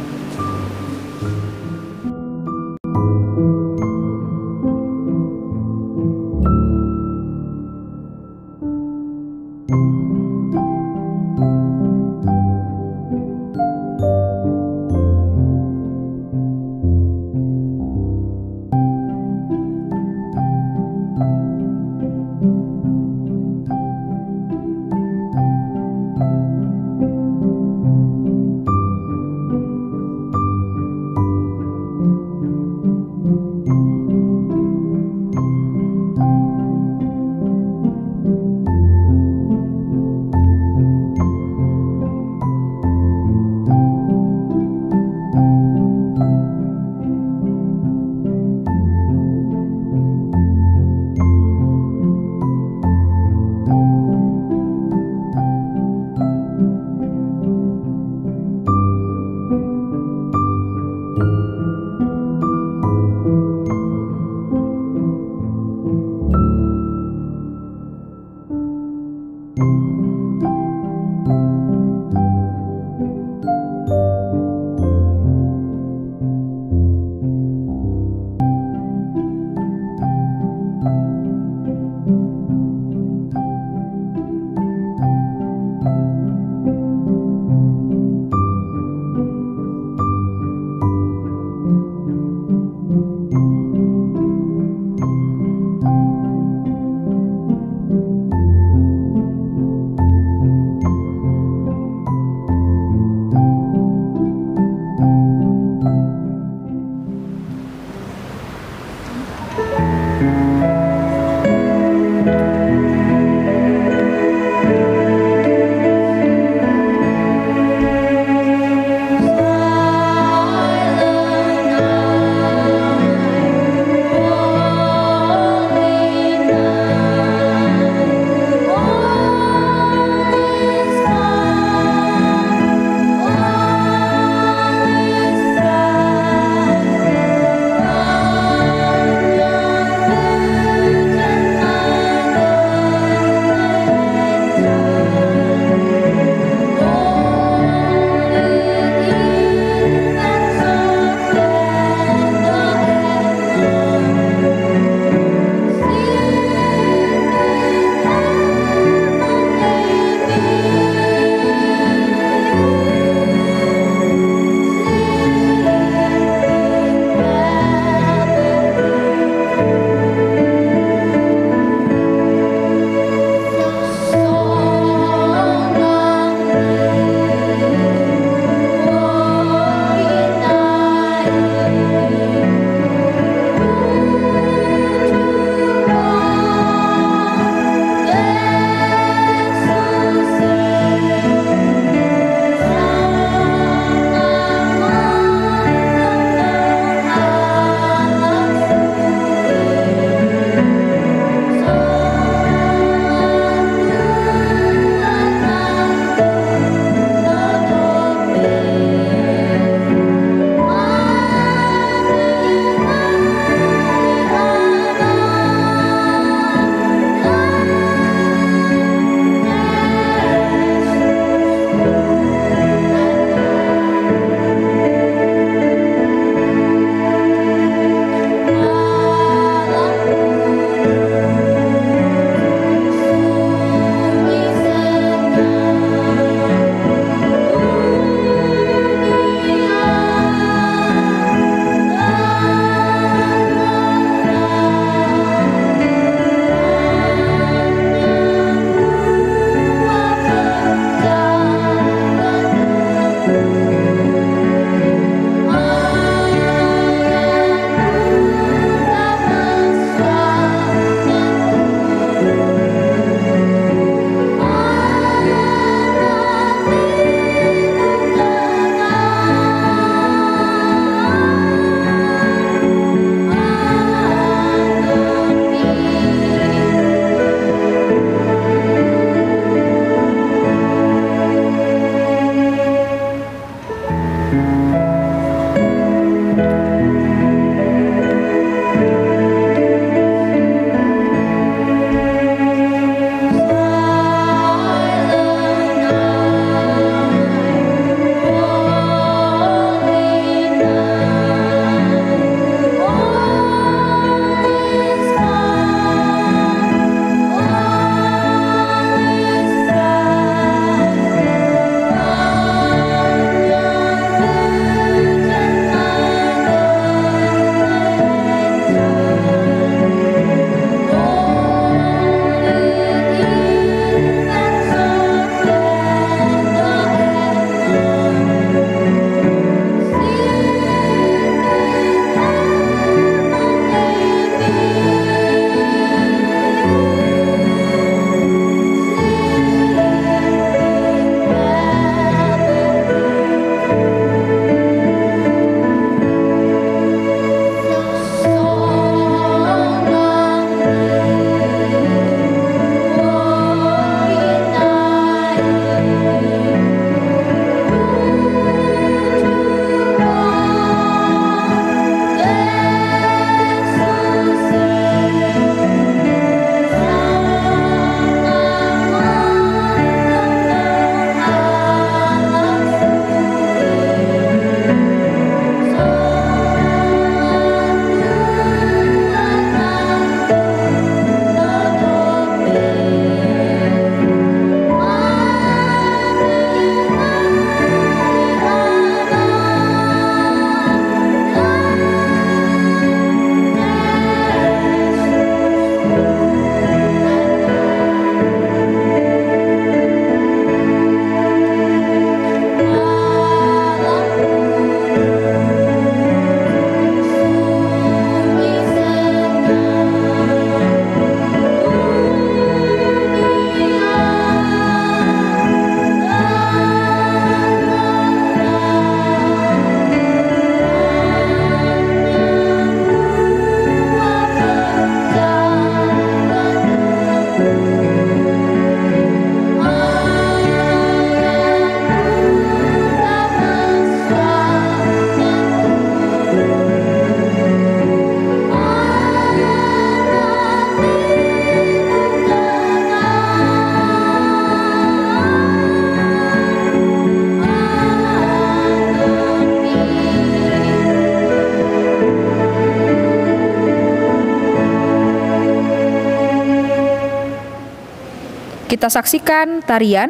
Kita saksikan tarian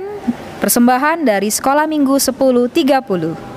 persembahan dari Sekolah Minggu 10.30.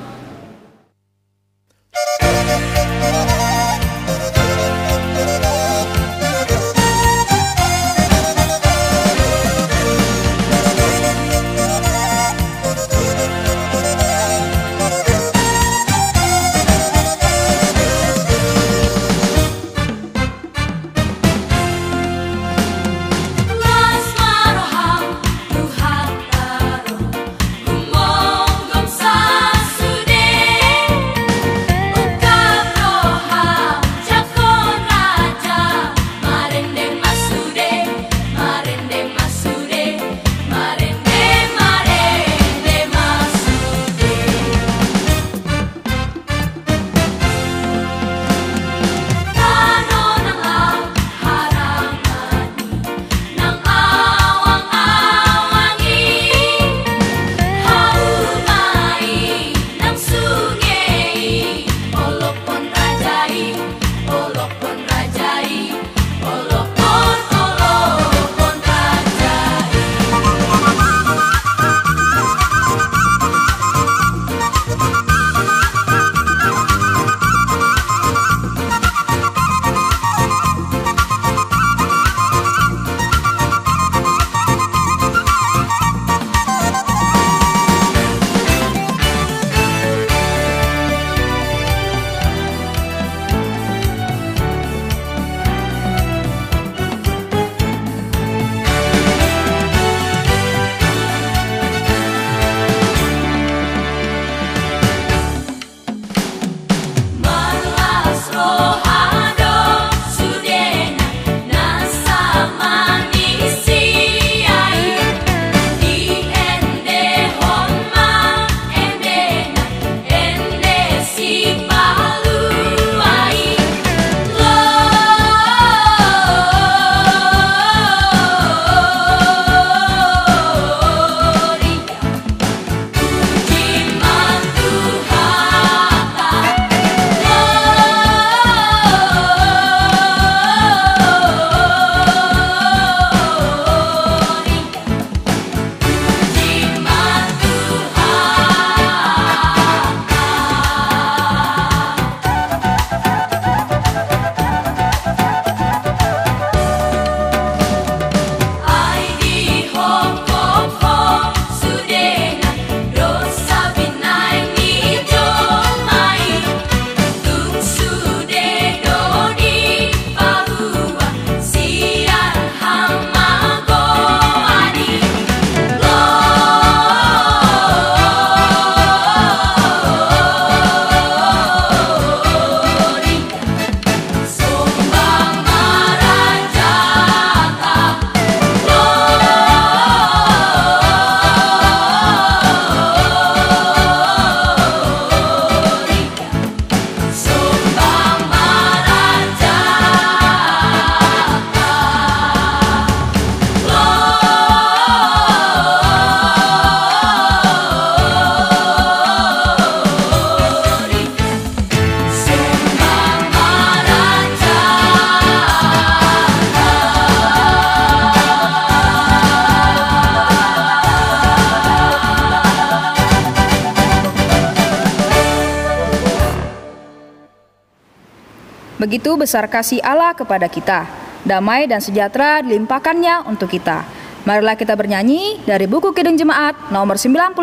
Begitu besar kasih Allah kepada kita, damai dan sejahtera dilimpahkannya untuk kita. Marilah kita bernyanyi dari buku Kidung Jemaat nomor 99,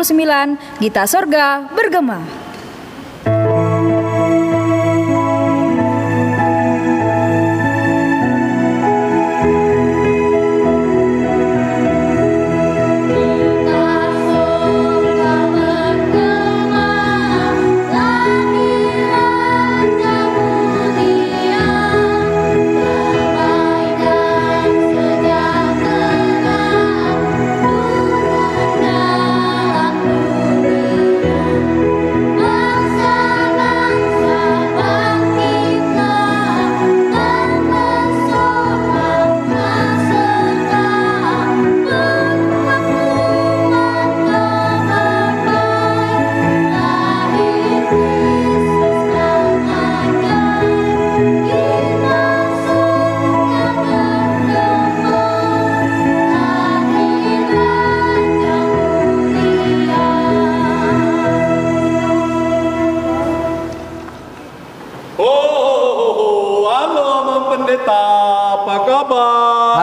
Gita Sorga Bergema. Thank you.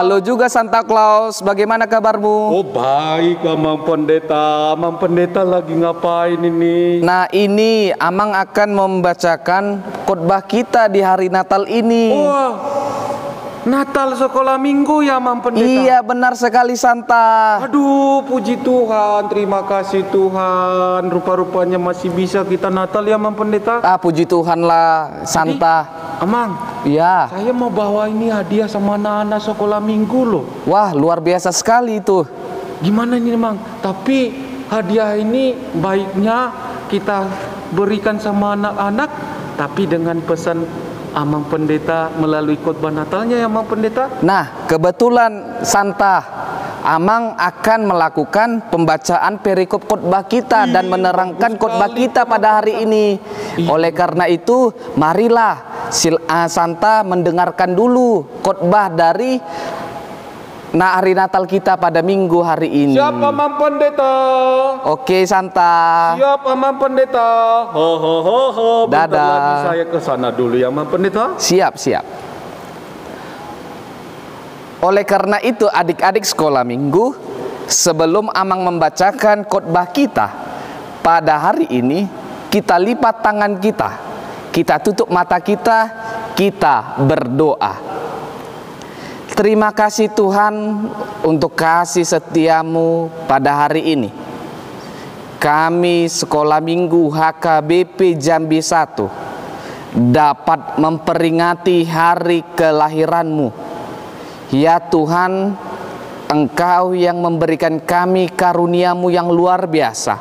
Halo juga Santa Claus, bagaimana kabarmu? Oh baik Amang Pendeta. Amang Pendeta lagi ngapain ini? Nah ini Amang akan membacakan khotbah kita di hari Natal ini. Wah, Natal sekolah minggu ya Amang Pendeta? Iya benar sekali Santa. Aduh puji Tuhan, terima kasih Tuhan. Rupa-rupanya masih bisa kita Natal ya Amang Pendeta. Ah puji Tuhan lah Santa. Amang, iya. Saya mau bawa ini hadiah sama anak-anak sekolah minggu loh. Wah luar biasa sekali itu. Gimana ini Mang? Tapi hadiah ini baiknya kita berikan sama anak-anak, tapi dengan pesan Amang Pendeta melalui khotbah Natalnya ya Amang Pendeta. Nah kebetulan Santa, Amang akan melakukan pembacaan perikop khotbah kita dan menerangkan khotbah kita pada hari ini. Oleh karena itu marilah Santa mendengarkan dulu khotbah dari hari Natal kita pada minggu hari ini. Siap Amang Pendeta. Oke Santa. Siap Amang Pendeta. Ho ho ho ho. Bentar Dadah. lagi saya ke sana dulu ya Amang Pendeta. Siap siap. Oleh karena itu adik-adik sekolah minggu, sebelum Amang membacakan khotbah kita pada hari ini, kita lipat tangan kita tutup mata kita berdoa. Terima kasih Tuhan untuk kasih setiamu pada hari ini. Kami sekolah minggu HKBP Jambi 1 dapat memperingati hari kelahiranmu. Ya Tuhan, Engkau yang memberikan kami karuniamu yang luar biasa,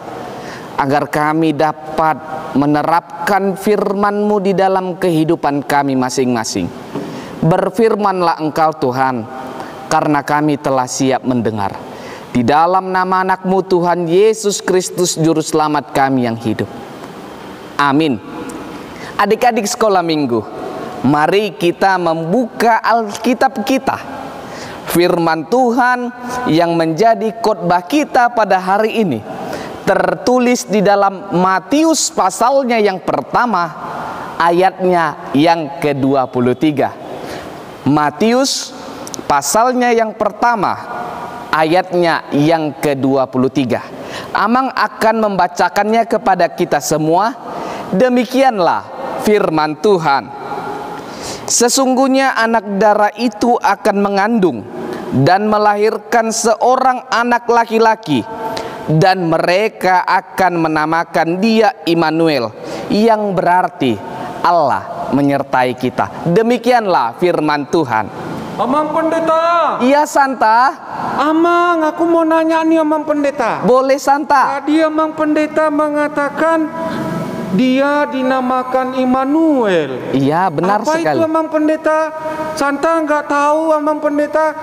agar kami dapat menerapkan firman-Mu di dalam kehidupan kami masing-masing. Berfirmanlah Engkau Tuhan, karena kami telah siap mendengar. Di dalam nama anak-Mu Tuhan Yesus Kristus Juru Selamat kami yang hidup. Amin. Adik-adik sekolah minggu, mari kita membuka Alkitab kita. Firman Tuhan yang menjadi khotbah kita pada hari ini tertulis di dalam Matius pasalnya yang pertama, ayatnya yang ke-23. Matius pasalnya yang pertama, ayatnya yang ke-23. Amang akan membacakannya kepada kita semua. Demikianlah firman Tuhan. Sesungguhnya anak darah itu akan mengandung dan melahirkan seorang anak laki-laki, dan mereka akan menamakan dia Immanuel, yang berarti Allah menyertai kita. Demikianlah firman Tuhan. Amang Pendeta. Iya Santa. Amang, aku mau nanya nih Amang Pendeta. Boleh Santa. Tadi Amang Pendeta mengatakan dia dinamakan Immanuel. Iya benar apa sekali. Apa itu Amang Pendeta? Santa nggak tahu Amang Pendeta.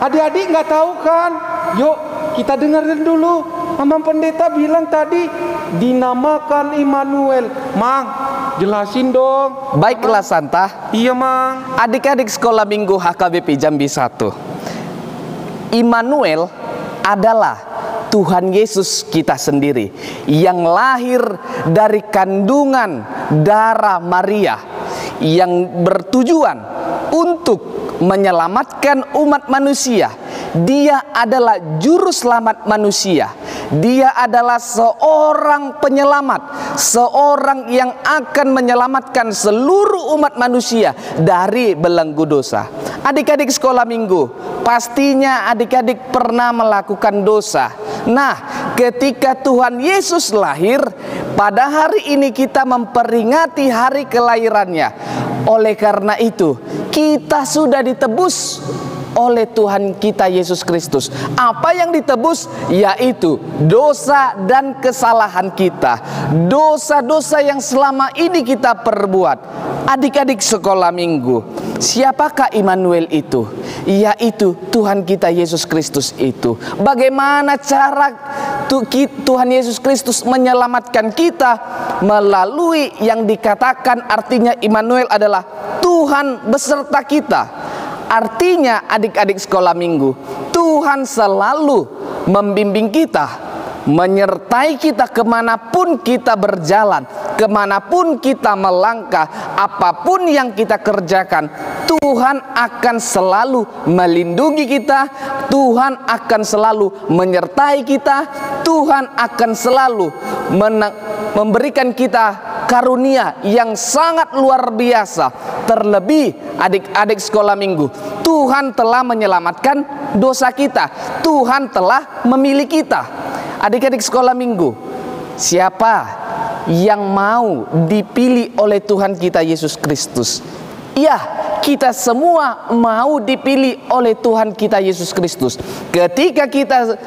Adik-adik nggak tahu kan? Yuk kita dengerin dulu. Amang Pendeta bilang tadi dinamakan Immanuel. Mang, jelasin dong. Baiklah Santa. Iya Mang. Adik-adik sekolah minggu HKBP Jambi 1, Immanuel adalah Tuhan Yesus kita sendiri yang lahir dari kandungan darah Maria, yang bertujuan untuk menyelamatkan umat manusia. Dia adalah juru selamat manusia. Dia adalah seorang penyelamat, seorang yang akan menyelamatkan seluruh umat manusia dari belenggu dosa. Adik-adik sekolah minggu, pastinya adik-adik pernah melakukan dosa. Nah, ketika Tuhan Yesus lahir, pada hari ini kita memperingati hari kelahirannya. Oleh karena itu, kita sudah ditebus oleh Tuhan kita Yesus Kristus. Apa yang ditebus? Yaitu dosa dan kesalahan kita, dosa-dosa yang selama ini kita perbuat. Adik-adik sekolah minggu, siapakah Immanuel itu? Yaitu Tuhan kita Yesus Kristus itu. Bagaimana cara Tuhan Yesus Kristus menyelamatkan kita? Melalui yang dikatakan artinya Immanuel adalah Tuhan beserta kita. Artinya adik-adik sekolah minggu, Tuhan selalu membimbing kita, menyertai kita kemanapun kita berjalan, kemanapun kita melangkah, apapun yang kita kerjakan. Tuhan akan selalu melindungi kita, Tuhan akan selalu menyertai kita, Tuhan akan selalu memberikan kita karunia yang sangat luar biasa. Terlebih adik-adik sekolah minggu, Tuhan telah menyelamatkan dosa kita, Tuhan telah memilih kita. Adik-adik sekolah minggu, siapa yang mau dipilih oleh Tuhan kita Yesus Kristus? Ya, kita semua mau dipilih oleh Tuhan kita Yesus Kristus. Ketika kita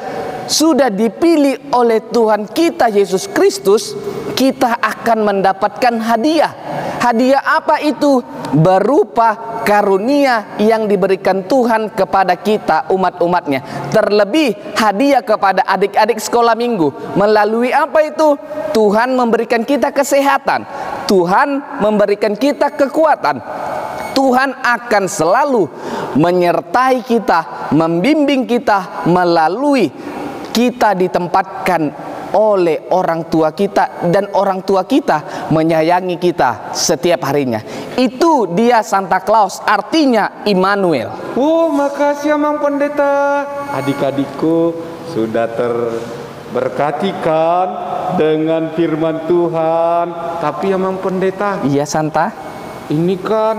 sudah dipilih oleh Tuhan kita Yesus Kristus, kita akan mendapatkan hadiah. Hadiah apa itu? Berupa karunia yang diberikan Tuhan kepada kita umat-umatnya. Terlebih hadiah kepada adik-adik sekolah minggu. Melalui apa itu? Tuhan memberikan kita kesehatan, Tuhan memberikan kita kekuatan. Tuhan akan selalu menyertai kita, membimbing kita melalui kita ditempatkan oleh orang tua kita, dan orang tua kita menyayangi kita setiap harinya. Itu dia Santa Claus, artinya Immanuel. Oh, makasih Mang Pendeta. Adik-adikku sudah terberkatikan dengan firman Tuhan. Tapi ya Mang Pendeta. Iya Santa. Ini kan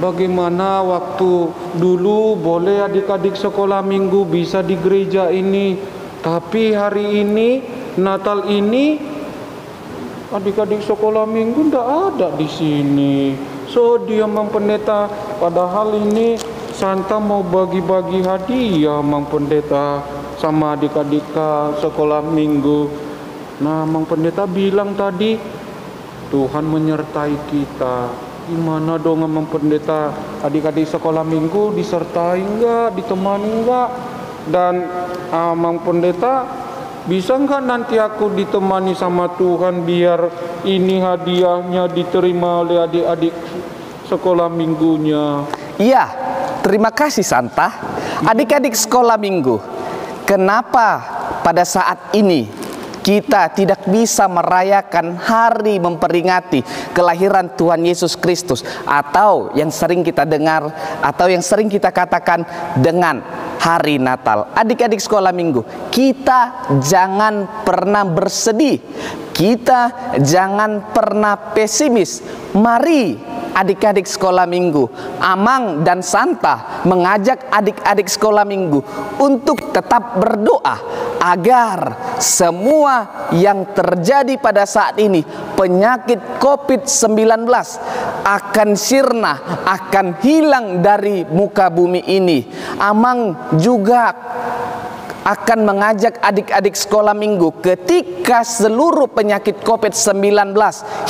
bagaimana waktu dulu boleh adik-adik sekolah minggu bisa di gereja ini, tapi hari ini Natal ini adik-adik sekolah minggu ndak ada di sini. So dia Mang Pendeta, padahal ini Santa mau bagi-bagi hadiah Mang Pendeta sama adik-adik sekolah minggu. Nah, Mang Pendeta bilang tadi Tuhan menyertai kita. Gimana dong Mang Pendeta, adik-adik sekolah minggu disertai enggak, ditemani enggak? Dan Mang Pendeta, bisa enggak nanti aku ditemani sama Tuhan biar ini hadiahnya diterima oleh adik-adik sekolah minggunya? Iya, terima kasih Santa. Adik-adik sekolah minggu, kenapa pada saat ini kita tidak bisa merayakan hari memperingati kelahiran Tuhan Yesus Kristus, atau yang sering kita dengar atau yang sering kita katakan dengan hari Natal? Adik-adik sekolah minggu, kita jangan pernah bersedih, kita jangan pernah pesimis. Mari adik-adik sekolah minggu, Amang dan Santa mengajak adik-adik sekolah minggu untuk tetap berdoa agar semua yang terjadi pada saat ini, penyakit COVID-19, akan sirna, akan hilang dari muka bumi ini. Amang juga akan mengajak adik-adik sekolah minggu, ketika seluruh penyakit COVID-19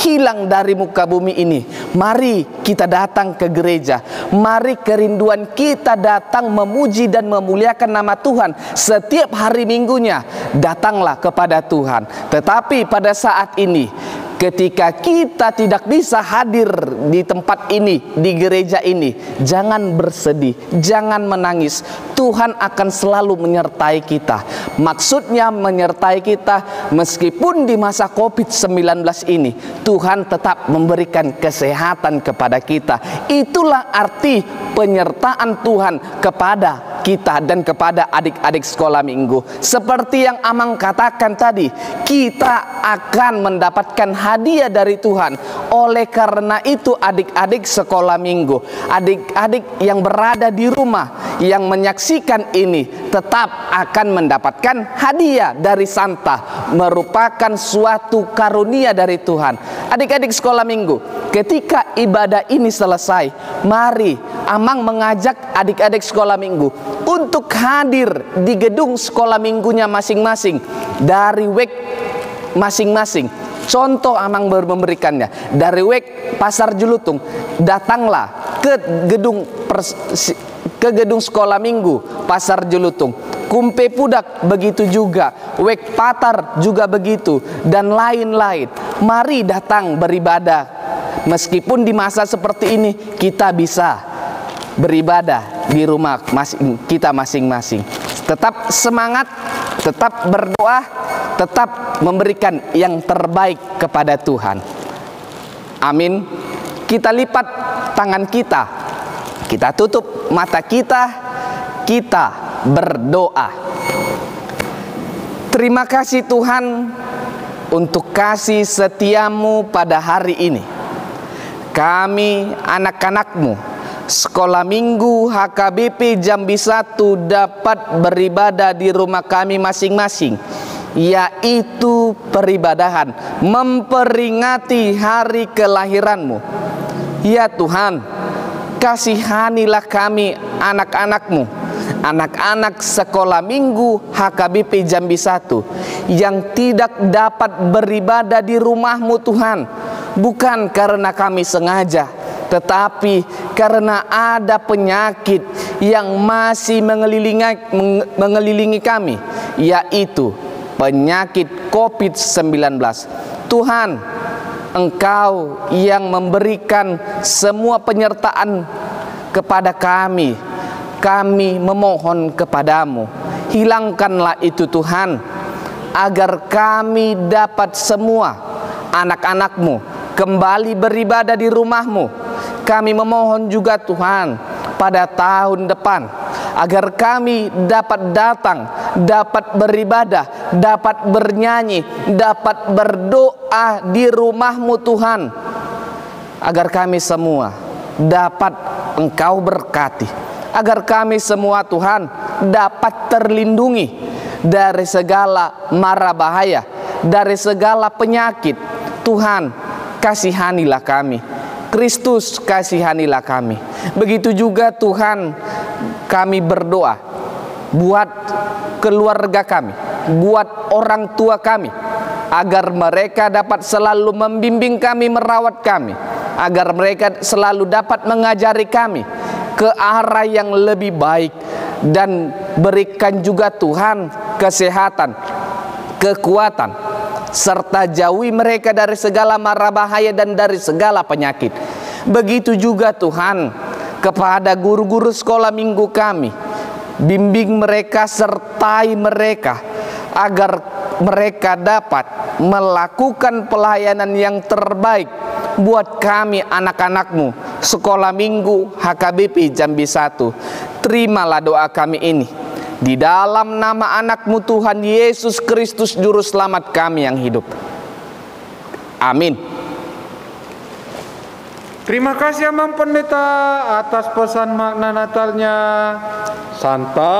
hilang dari muka bumi ini, mari kita datang ke gereja. Mari kerinduan kita datang memuji dan memuliakan nama Tuhan setiap hari minggunya. Datanglah kepada Tuhan. Tetapi pada saat ini, ketika kita tidak bisa hadir di tempat ini, di gereja ini, jangan bersedih, jangan menangis. Tuhan akan selalu menyertai kita. Maksudnya menyertai kita meskipun di masa COVID-19 ini, Tuhan tetap memberikan kesehatan kepada kita. Itulah arti penyertaan Tuhan kepada kita dan kepada adik-adik sekolah minggu. Seperti yang Amang katakan tadi, kita akan mendapatkan hadiah dari Tuhan. Oleh karena itu adik-adik sekolah minggu, adik-adik yang berada di rumah yang menyaksikan ini, tetap akan mendapatkan hadiah dari Santa, merupakan suatu karunia dari Tuhan. Adik-adik sekolah minggu, ketika ibadah ini selesai, mari Amang mengajak adik-adik sekolah minggu untuk hadir di gedung sekolah minggunya masing-masing dari WEK masing-masing. Contoh Amang baru memberikannya dari WEK Pasar Julutung, datanglah ke gedung sekolah minggu Pasar Julutung. Kumpe Pudak begitu juga, WEK Patar juga begitu, dan lain-lain. Mari datang beribadah. Meskipun di masa seperti ini kita bisa beribadah di rumah kita masing-masing. Tetap semangat, tetap berdoa, tetap memberikan yang terbaik kepada Tuhan. Amin. Kita lipat tangan kita tutup mata kita berdoa. Terima kasih Tuhan untuk kasih setiamu pada hari ini. Kami anak-anakmu Sekolah Minggu HKBP Jambi 1 dapat beribadah di rumah kami masing-masing, yaitu peribadahan memperingati hari kelahiranmu. Ya Tuhan, kasihanilah kami anak-anakmu, anak-anak Sekolah Minggu HKBP Jambi 1 yang tidak dapat beribadah di rumahmu Tuhan, bukan karena kami sengaja, tetapi karena ada penyakit yang masih mengelilingi kami, yaitu penyakit COVID-19. Tuhan, Engkau yang memberikan semua penyertaan kepada kami. Kami memohon kepadamu, hilangkanlah itu Tuhan, agar kami dapat semua anak-anakmu kembali beribadah di rumahmu. Kami memohon juga Tuhan pada tahun depan, agar kami dapat datang, dapat beribadah, dapat bernyanyi, dapat berdoa di rumahmu Tuhan, agar kami semua dapat Engkau berkati, agar kami semua Tuhan dapat terlindungi dari segala mara bahaya, dari segala penyakit. Tuhan, kasihanilah kami. Kristus, kasihanilah kami. Begitu juga Tuhan, kami berdoa buat keluarga kami, buat orang tua kami, agar mereka dapat selalu membimbing kami, merawat kami, agar mereka selalu dapat mengajari kami ke arah yang lebih baik, dan berikan juga Tuhan kesehatan, kekuatan, serta jauhi mereka dari segala mara bahaya dan dari segala penyakit. Begitu juga Tuhan kepada guru-guru sekolah minggu kami, bimbing mereka, sertai mereka, agar mereka dapat melakukan pelayanan yang terbaik buat kami anak-anakmu Sekolah Minggu HKBP Jambi 1. Terimalah doa kami ini di dalam nama anakmu Tuhan Yesus Kristus Juru Selamat kami yang hidup. Amin. Terima kasih Amang Pendeta atas pesan makna Natalnya. Santa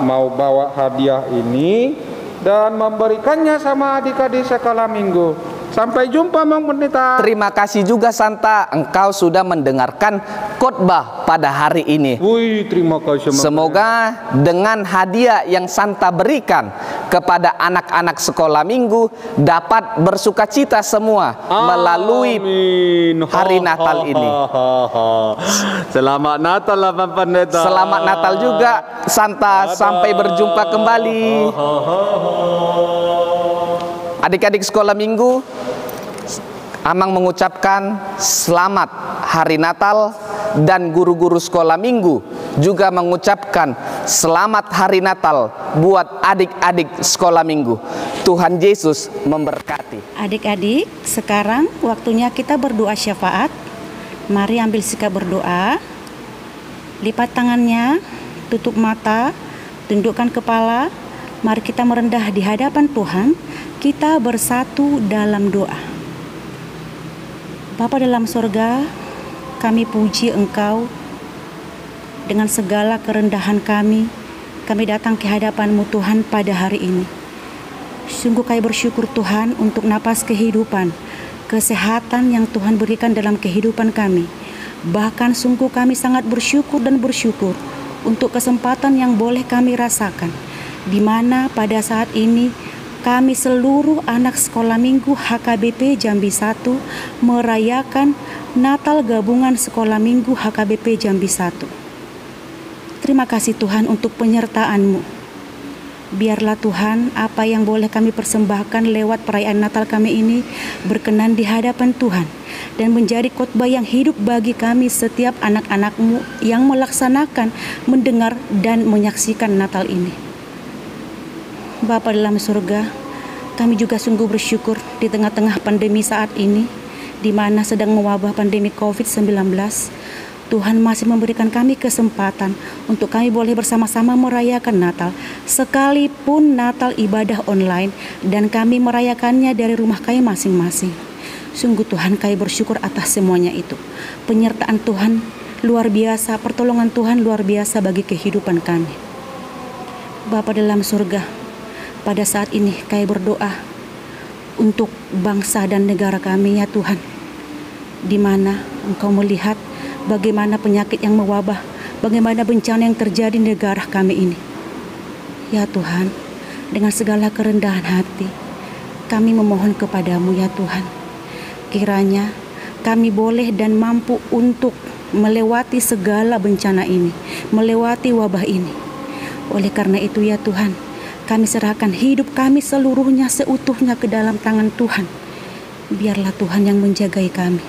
mau bawa hadiah ini dan memberikannya sama adik-adik sekolah minggu. Sampai jumpa Mang Pendeta. Terima kasih juga Santa, engkau sudah mendengarkan khotbah pada hari ini. Wih, terima kasih. Semoga dengan hadiah yang Santa berikan kepada anak-anak sekolah minggu dapat bersukacita semua melalui hari Natal ini. Selamat Natal Mang Pendeta. Selamat Natal juga Santa. Sampai berjumpa kembali. Adik-adik sekolah minggu, Amang mengucapkan selamat hari Natal, dan guru-guru sekolah minggu juga mengucapkan selamat hari Natal buat adik-adik sekolah minggu. Tuhan Yesus memberkati. Adik-adik, sekarang waktunya kita berdoa syafaat. Mari ambil sikap berdoa. Lipat tangannya, tutup mata, tundukkan kepala. Mari kita merendah di hadapan Tuhan. Kita bersatu dalam doa. Bapa dalam sorga, kami puji Engkau. Dengan segala kerendahan kami datang ke hadapan-Mu Tuhan pada hari ini. Sungguh kami bersyukur Tuhan untuk napas kehidupan, kesehatan yang Tuhan berikan dalam kehidupan kami. Bahkan sungguh kami sangat bersyukur dan bersyukur untuk kesempatan yang boleh kami rasakan, di mana pada saat ini kami seluruh anak sekolah minggu HKBP Jambi 1 merayakan Natal gabungan sekolah minggu HKBP Jambi 1. Terima kasih Tuhan untuk penyertaan-Mu. Biarlah Tuhan apa yang boleh kami persembahkan lewat perayaan Natal kami ini berkenan di hadapan Tuhan dan menjadi khotbah yang hidup bagi kami setiap anak-anak-Mu yang melaksanakan, mendengar dan menyaksikan Natal ini. Bapa dalam surga, Kami juga sungguh bersyukur di tengah-tengah pandemi saat ini, di mana sedang mewabah pandemi COVID-19, Tuhan masih memberikan kami kesempatan untuk kami boleh bersama-sama merayakan Natal, sekalipun Natal ibadah online dan kami merayakannya dari rumah kami masing-masing. Sungguh Tuhan, kami bersyukur atas semuanya itu. Penyertaan Tuhan luar biasa, pertolongan Tuhan luar biasa bagi kehidupan kami. Bapa dalam surga, pada saat ini kami berdoa untuk bangsa dan negara kami ya Tuhan, di mana Engkau melihat bagaimana penyakit yang mewabah, bagaimana bencana yang terjadi di negara kami ini. Ya Tuhan, dengan segala kerendahan hati, kami memohon kepadamu ya Tuhan, kiranya kami boleh dan mampu untuk melewati segala bencana ini, melewati wabah ini. Oleh karena itu ya Tuhan, kami serahkan hidup kami seluruhnya, seutuhnya ke dalam tangan Tuhan. Biarlah Tuhan yang menjagai kami,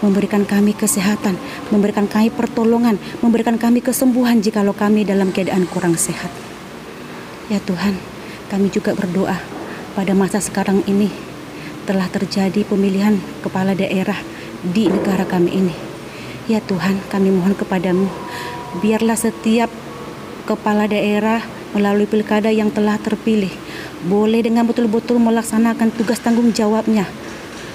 memberikan kami kesehatan, memberikan kami pertolongan, memberikan kami kesembuhan jikalau kami dalam keadaan kurang sehat. Ya Tuhan, kami juga berdoa pada masa sekarang ini telah terjadi pemilihan kepala daerah di negara kami ini. Ya Tuhan, kami mohon kepadamu, biarlah setiap kepala daerah melalui pilkada yang telah terpilih boleh dengan betul-betul melaksanakan tugas tanggung jawabnya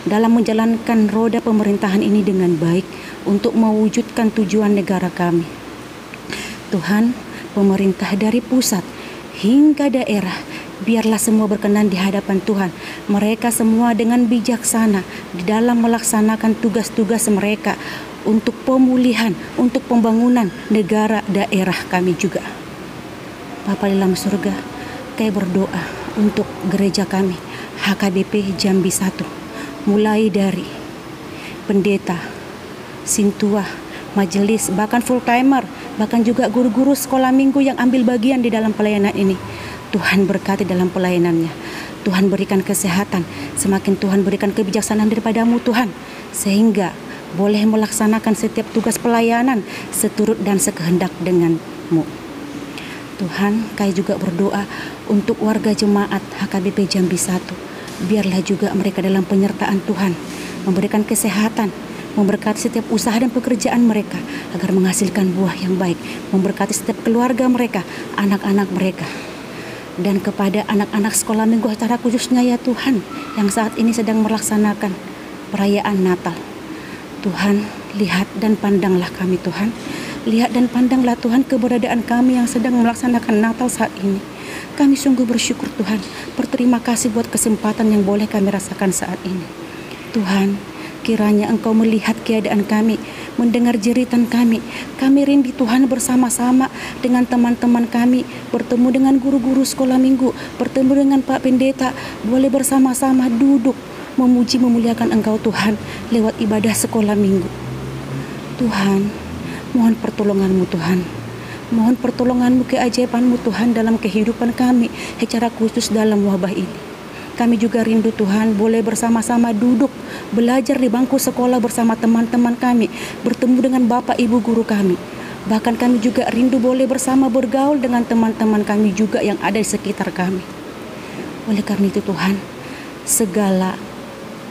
dalam menjalankan roda pemerintahan ini dengan baik untuk mewujudkan tujuan negara kami. Tuhan, pemerintah dari pusat hingga daerah, biarlah semua berkenan di hadapan Tuhan. Mereka semua dengan bijaksana di dalam melaksanakan tugas-tugas mereka untuk pemulihan, untuk pembangunan negara daerah kami juga. Bapa dalam surga, kami berdoa untuk gereja kami, HKBP Jambi 1, mulai dari pendeta, sintua, majelis, bahkan full timer, bahkan juga guru-guru sekolah minggu yang ambil bagian di dalam pelayanan ini. Tuhan berkati dalam pelayanannya. Tuhan berikan kesehatan, semakin Tuhan berikan kebijaksanaan daripadamu Tuhan, sehingga boleh melaksanakan setiap tugas pelayanan seturut dan sekehendak denganmu. Tuhan, kami juga berdoa untuk warga jemaat HKBP Jambi 1. Biarlah juga mereka dalam penyertaan Tuhan, memberikan kesehatan, memberkati setiap usaha dan pekerjaan mereka agar menghasilkan buah yang baik, memberkati setiap keluarga mereka, anak-anak mereka. Dan kepada anak-anak sekolah minggu secara khususnya ya Tuhan, yang saat ini sedang melaksanakan perayaan Natal. Tuhan, lihat dan pandanglah kami Tuhan. Lihat dan pandanglah Tuhan keberadaan kami yang sedang melaksanakan Natal saat ini. Kami sungguh bersyukur Tuhan, berterima kasih buat kesempatan yang boleh kami rasakan saat ini. Tuhan, kiranya Engkau melihat keadaan kami, mendengar jeritan kami. Kami rindu Tuhan bersama-sama dengan teman-teman kami, bertemu dengan guru-guru sekolah minggu, bertemu dengan Pak Pendeta, boleh bersama-sama duduk, memuji memuliakan Engkau Tuhan lewat ibadah sekolah minggu. Tuhan, mohon pertolongan-Mu Tuhan. Mohon pertolongan-Mu, keajaiban-Mu Tuhan dalam kehidupan kami, secara khusus dalam wabah ini. Kami juga rindu Tuhan boleh bersama-sama duduk, belajar di bangku sekolah bersama teman-teman kami, bertemu dengan Bapak Ibu guru kami. Bahkan kami juga rindu boleh bersama bergaul dengan teman-teman kami juga yang ada di sekitar kami. Oleh karena itu Tuhan, segala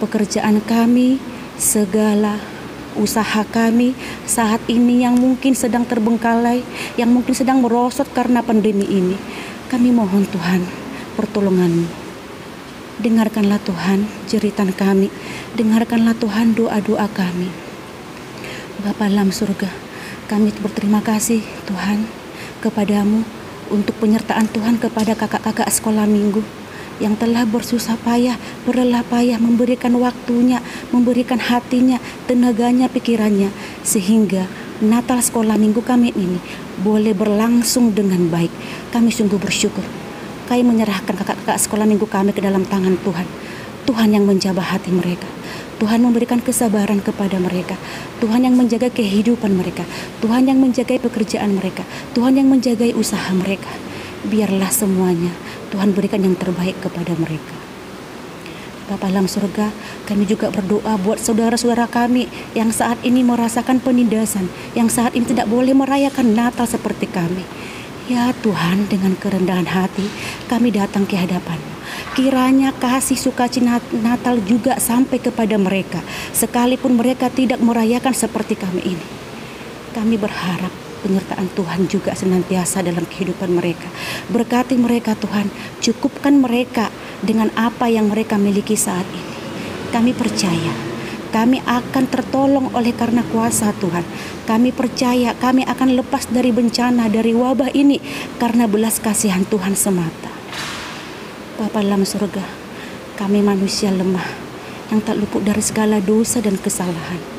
pekerjaan kami, segala usaha kami saat ini yang mungkin sedang terbengkalai, yang mungkin sedang merosot karena pandemi ini, kami mohon Tuhan pertolongan-Mu. Dengarkanlah Tuhan jeritan kami, dengarkanlah Tuhan doa-doa kami. Bapa dalam surga, kami berterima kasih Tuhan kepadamu untuk penyertaan Tuhan kepada kakak-kakak sekolah minggu yang telah bersusah payah, berlelah payah memberikan waktunya, memberikan hatinya, tenaganya, pikirannya, sehingga Natal sekolah minggu kami ini boleh berlangsung dengan baik. Kami sungguh bersyukur. Kami menyerahkan kakak-kakak sekolah minggu kami ke dalam tangan Tuhan. Tuhan yang menjabah hati mereka. Tuhan memberikan kesabaran kepada mereka. Tuhan yang menjaga kehidupan mereka. Tuhan yang menjaga pekerjaan mereka. Tuhan yang menjaga usaha mereka. Biarlah semuanya Tuhan berikan yang terbaik kepada mereka. Bapa dalam surga, kami juga berdoa buat saudara-saudara kami yang saat ini merasakan penindasan, yang saat ini tidak boleh merayakan Natal seperti kami. Ya Tuhan, dengan kerendahan hati kami datang ke hadapan-Mu. Kiranya kasih sukacita Natal juga sampai kepada mereka, sekalipun mereka tidak merayakan seperti kami ini. Kami berharap penyertaan Tuhan juga senantiasa dalam kehidupan mereka. Berkati mereka Tuhan, cukupkan mereka dengan apa yang mereka miliki saat ini. Kami percaya kami akan tertolong oleh karena kuasa Tuhan. Kami percaya kami akan lepas dari bencana, dari wabah ini karena belas kasihan Tuhan semata. Bapa dalam surga, kami manusia lemah yang tak luput dari segala dosa dan kesalahan.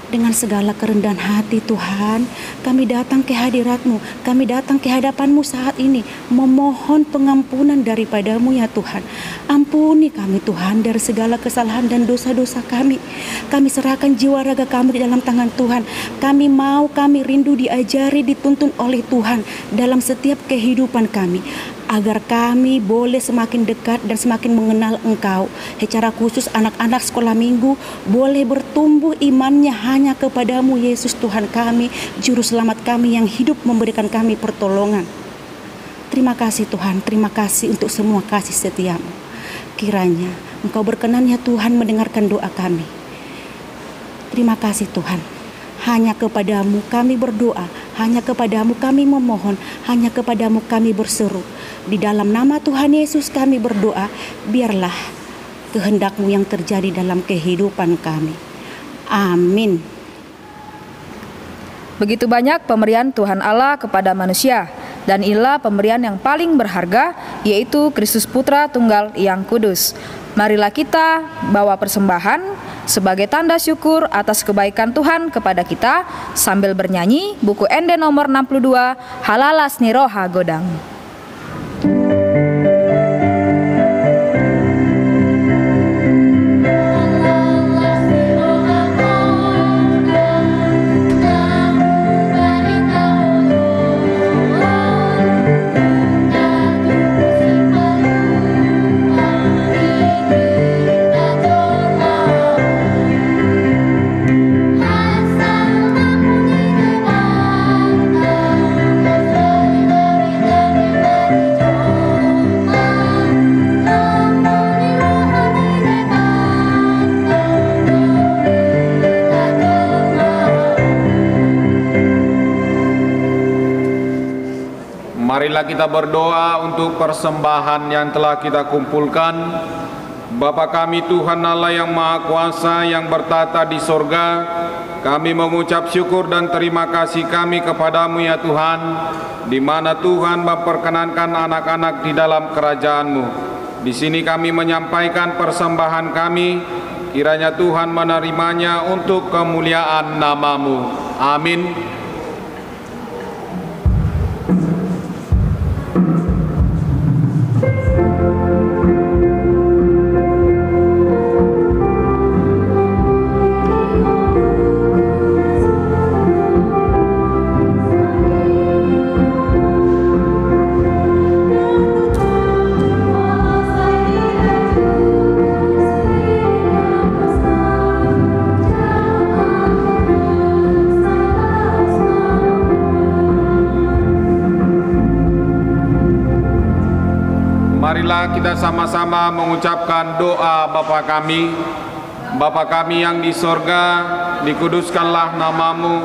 Dengan segala kerendahan hati Tuhan, kami datang ke hadirat-Mu, kami datang ke hadapan-Mu saat ini, memohon pengampunan daripada-Mu ya Tuhan. Ampuni kami Tuhan dari segala kesalahan dan dosa-dosa kami. Kami serahkan jiwa raga kami di dalam tangan Tuhan. Kami rindu diajari, dituntun oleh Tuhan dalam setiap kehidupan kami, agar kami boleh semakin dekat dan semakin mengenal Engkau. Secara khusus anak-anak sekolah minggu boleh bertumbuh imannya hanya kepadamu Yesus Tuhan kami, Juru Selamat kami yang hidup memberikan kami pertolongan. Terima kasih Tuhan, terima kasih untuk semua kasih setiamu. Kiranya Engkau berkenan ya Tuhan mendengarkan doa kami. Terima kasih Tuhan. Hanya kepadamu kami berdoa, hanya kepadamu kami memohon, hanya kepadamu kami berseru. Di dalam nama Tuhan Yesus kami berdoa, biarlah kehendak-Mu yang terjadi dalam kehidupan kami. Amin. Begitu banyak pemberian Tuhan Allah kepada manusia, dan inilah pemberian yang paling berharga, yaitu Kristus Putra Tunggal yang kudus. Marilah kita bawa persembahan sebagai tanda syukur atas kebaikan Tuhan kepada kita, sambil bernyanyi buku Ende nomor 62, Halalas ni Roha Godang. Marilah kita berdoa untuk persembahan yang telah kita kumpulkan. Bapa kami Tuhan Allah yang Maha Kuasa yang bertata di sorga, kami mengucap syukur dan terima kasih kami kepadamu ya Tuhan, di mana Tuhan memperkenankan anak-anak di dalam kerajaan-Mu. Di sini kami menyampaikan persembahan kami, kiranya Tuhan menerimanya untuk kemuliaan nama-Mu. Amin. Marilah kita sama-sama mengucapkan doa Bapa kami. Bapa kami yang di sorga, dikuduskanlah nama-Mu,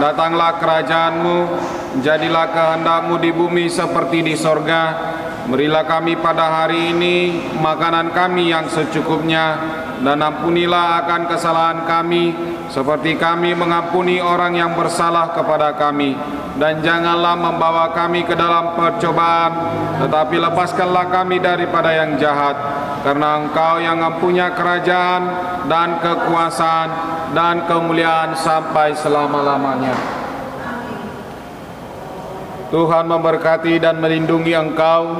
datanglah kerajaan-Mu, jadilah kehendak-Mu di bumi seperti di sorga. Berilah kami pada hari ini makanan kami yang secukupnya, dan ampunilah akan kesalahan kami, seperti kami mengampuni orang yang bersalah kepada kami. Dan janganlah membawa kami ke dalam percobaan, tetapi lepaskanlah kami daripada yang jahat. Karena Engkau yang mempunyai kerajaan dan kekuasaan dan kemuliaan sampai selama-lamanya. Tuhan memberkati dan melindungi engkau.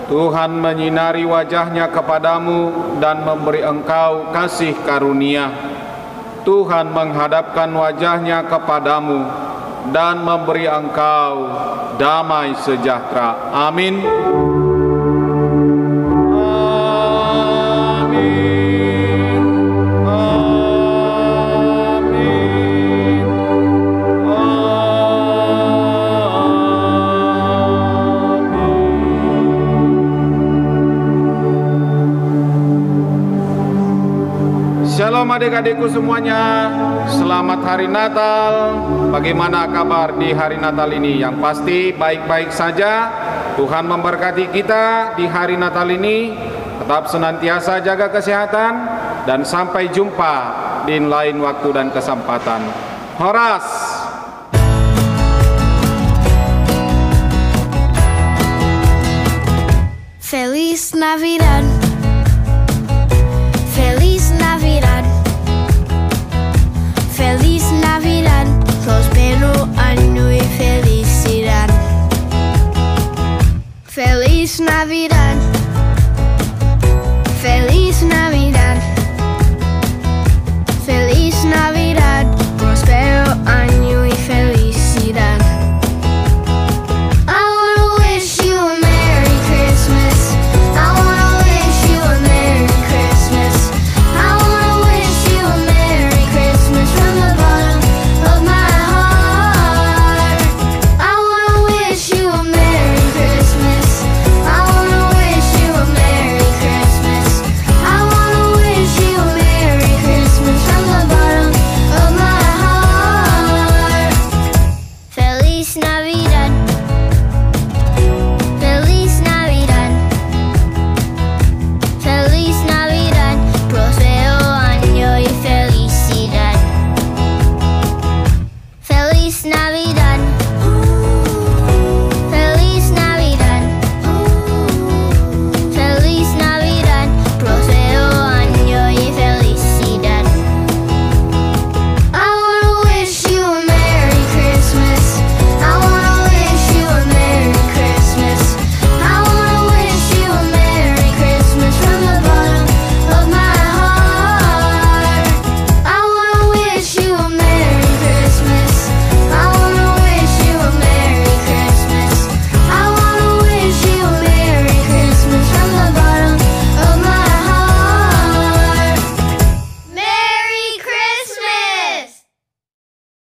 Tuhan menyinari wajahnya kepadamu dan memberi engkau kasih karunia. Tuhan menghadapkan wajahnya kepadamu dan memberi engkau damai sejahtera. Amin. Shalom adik-adikku semuanya. Selamat hari Natal. Bagaimana kabar di hari Natal ini? Yang pasti baik-baik saja. Tuhan memberkati kita di hari Natal ini. Tetap senantiasa jaga kesehatan. Dan sampai jumpa di lain waktu dan kesempatan. Horas. Feliz Navidad. Feliz Navidad. Feliz Navidad. Prospero año y felicidad. Feliz Navidad.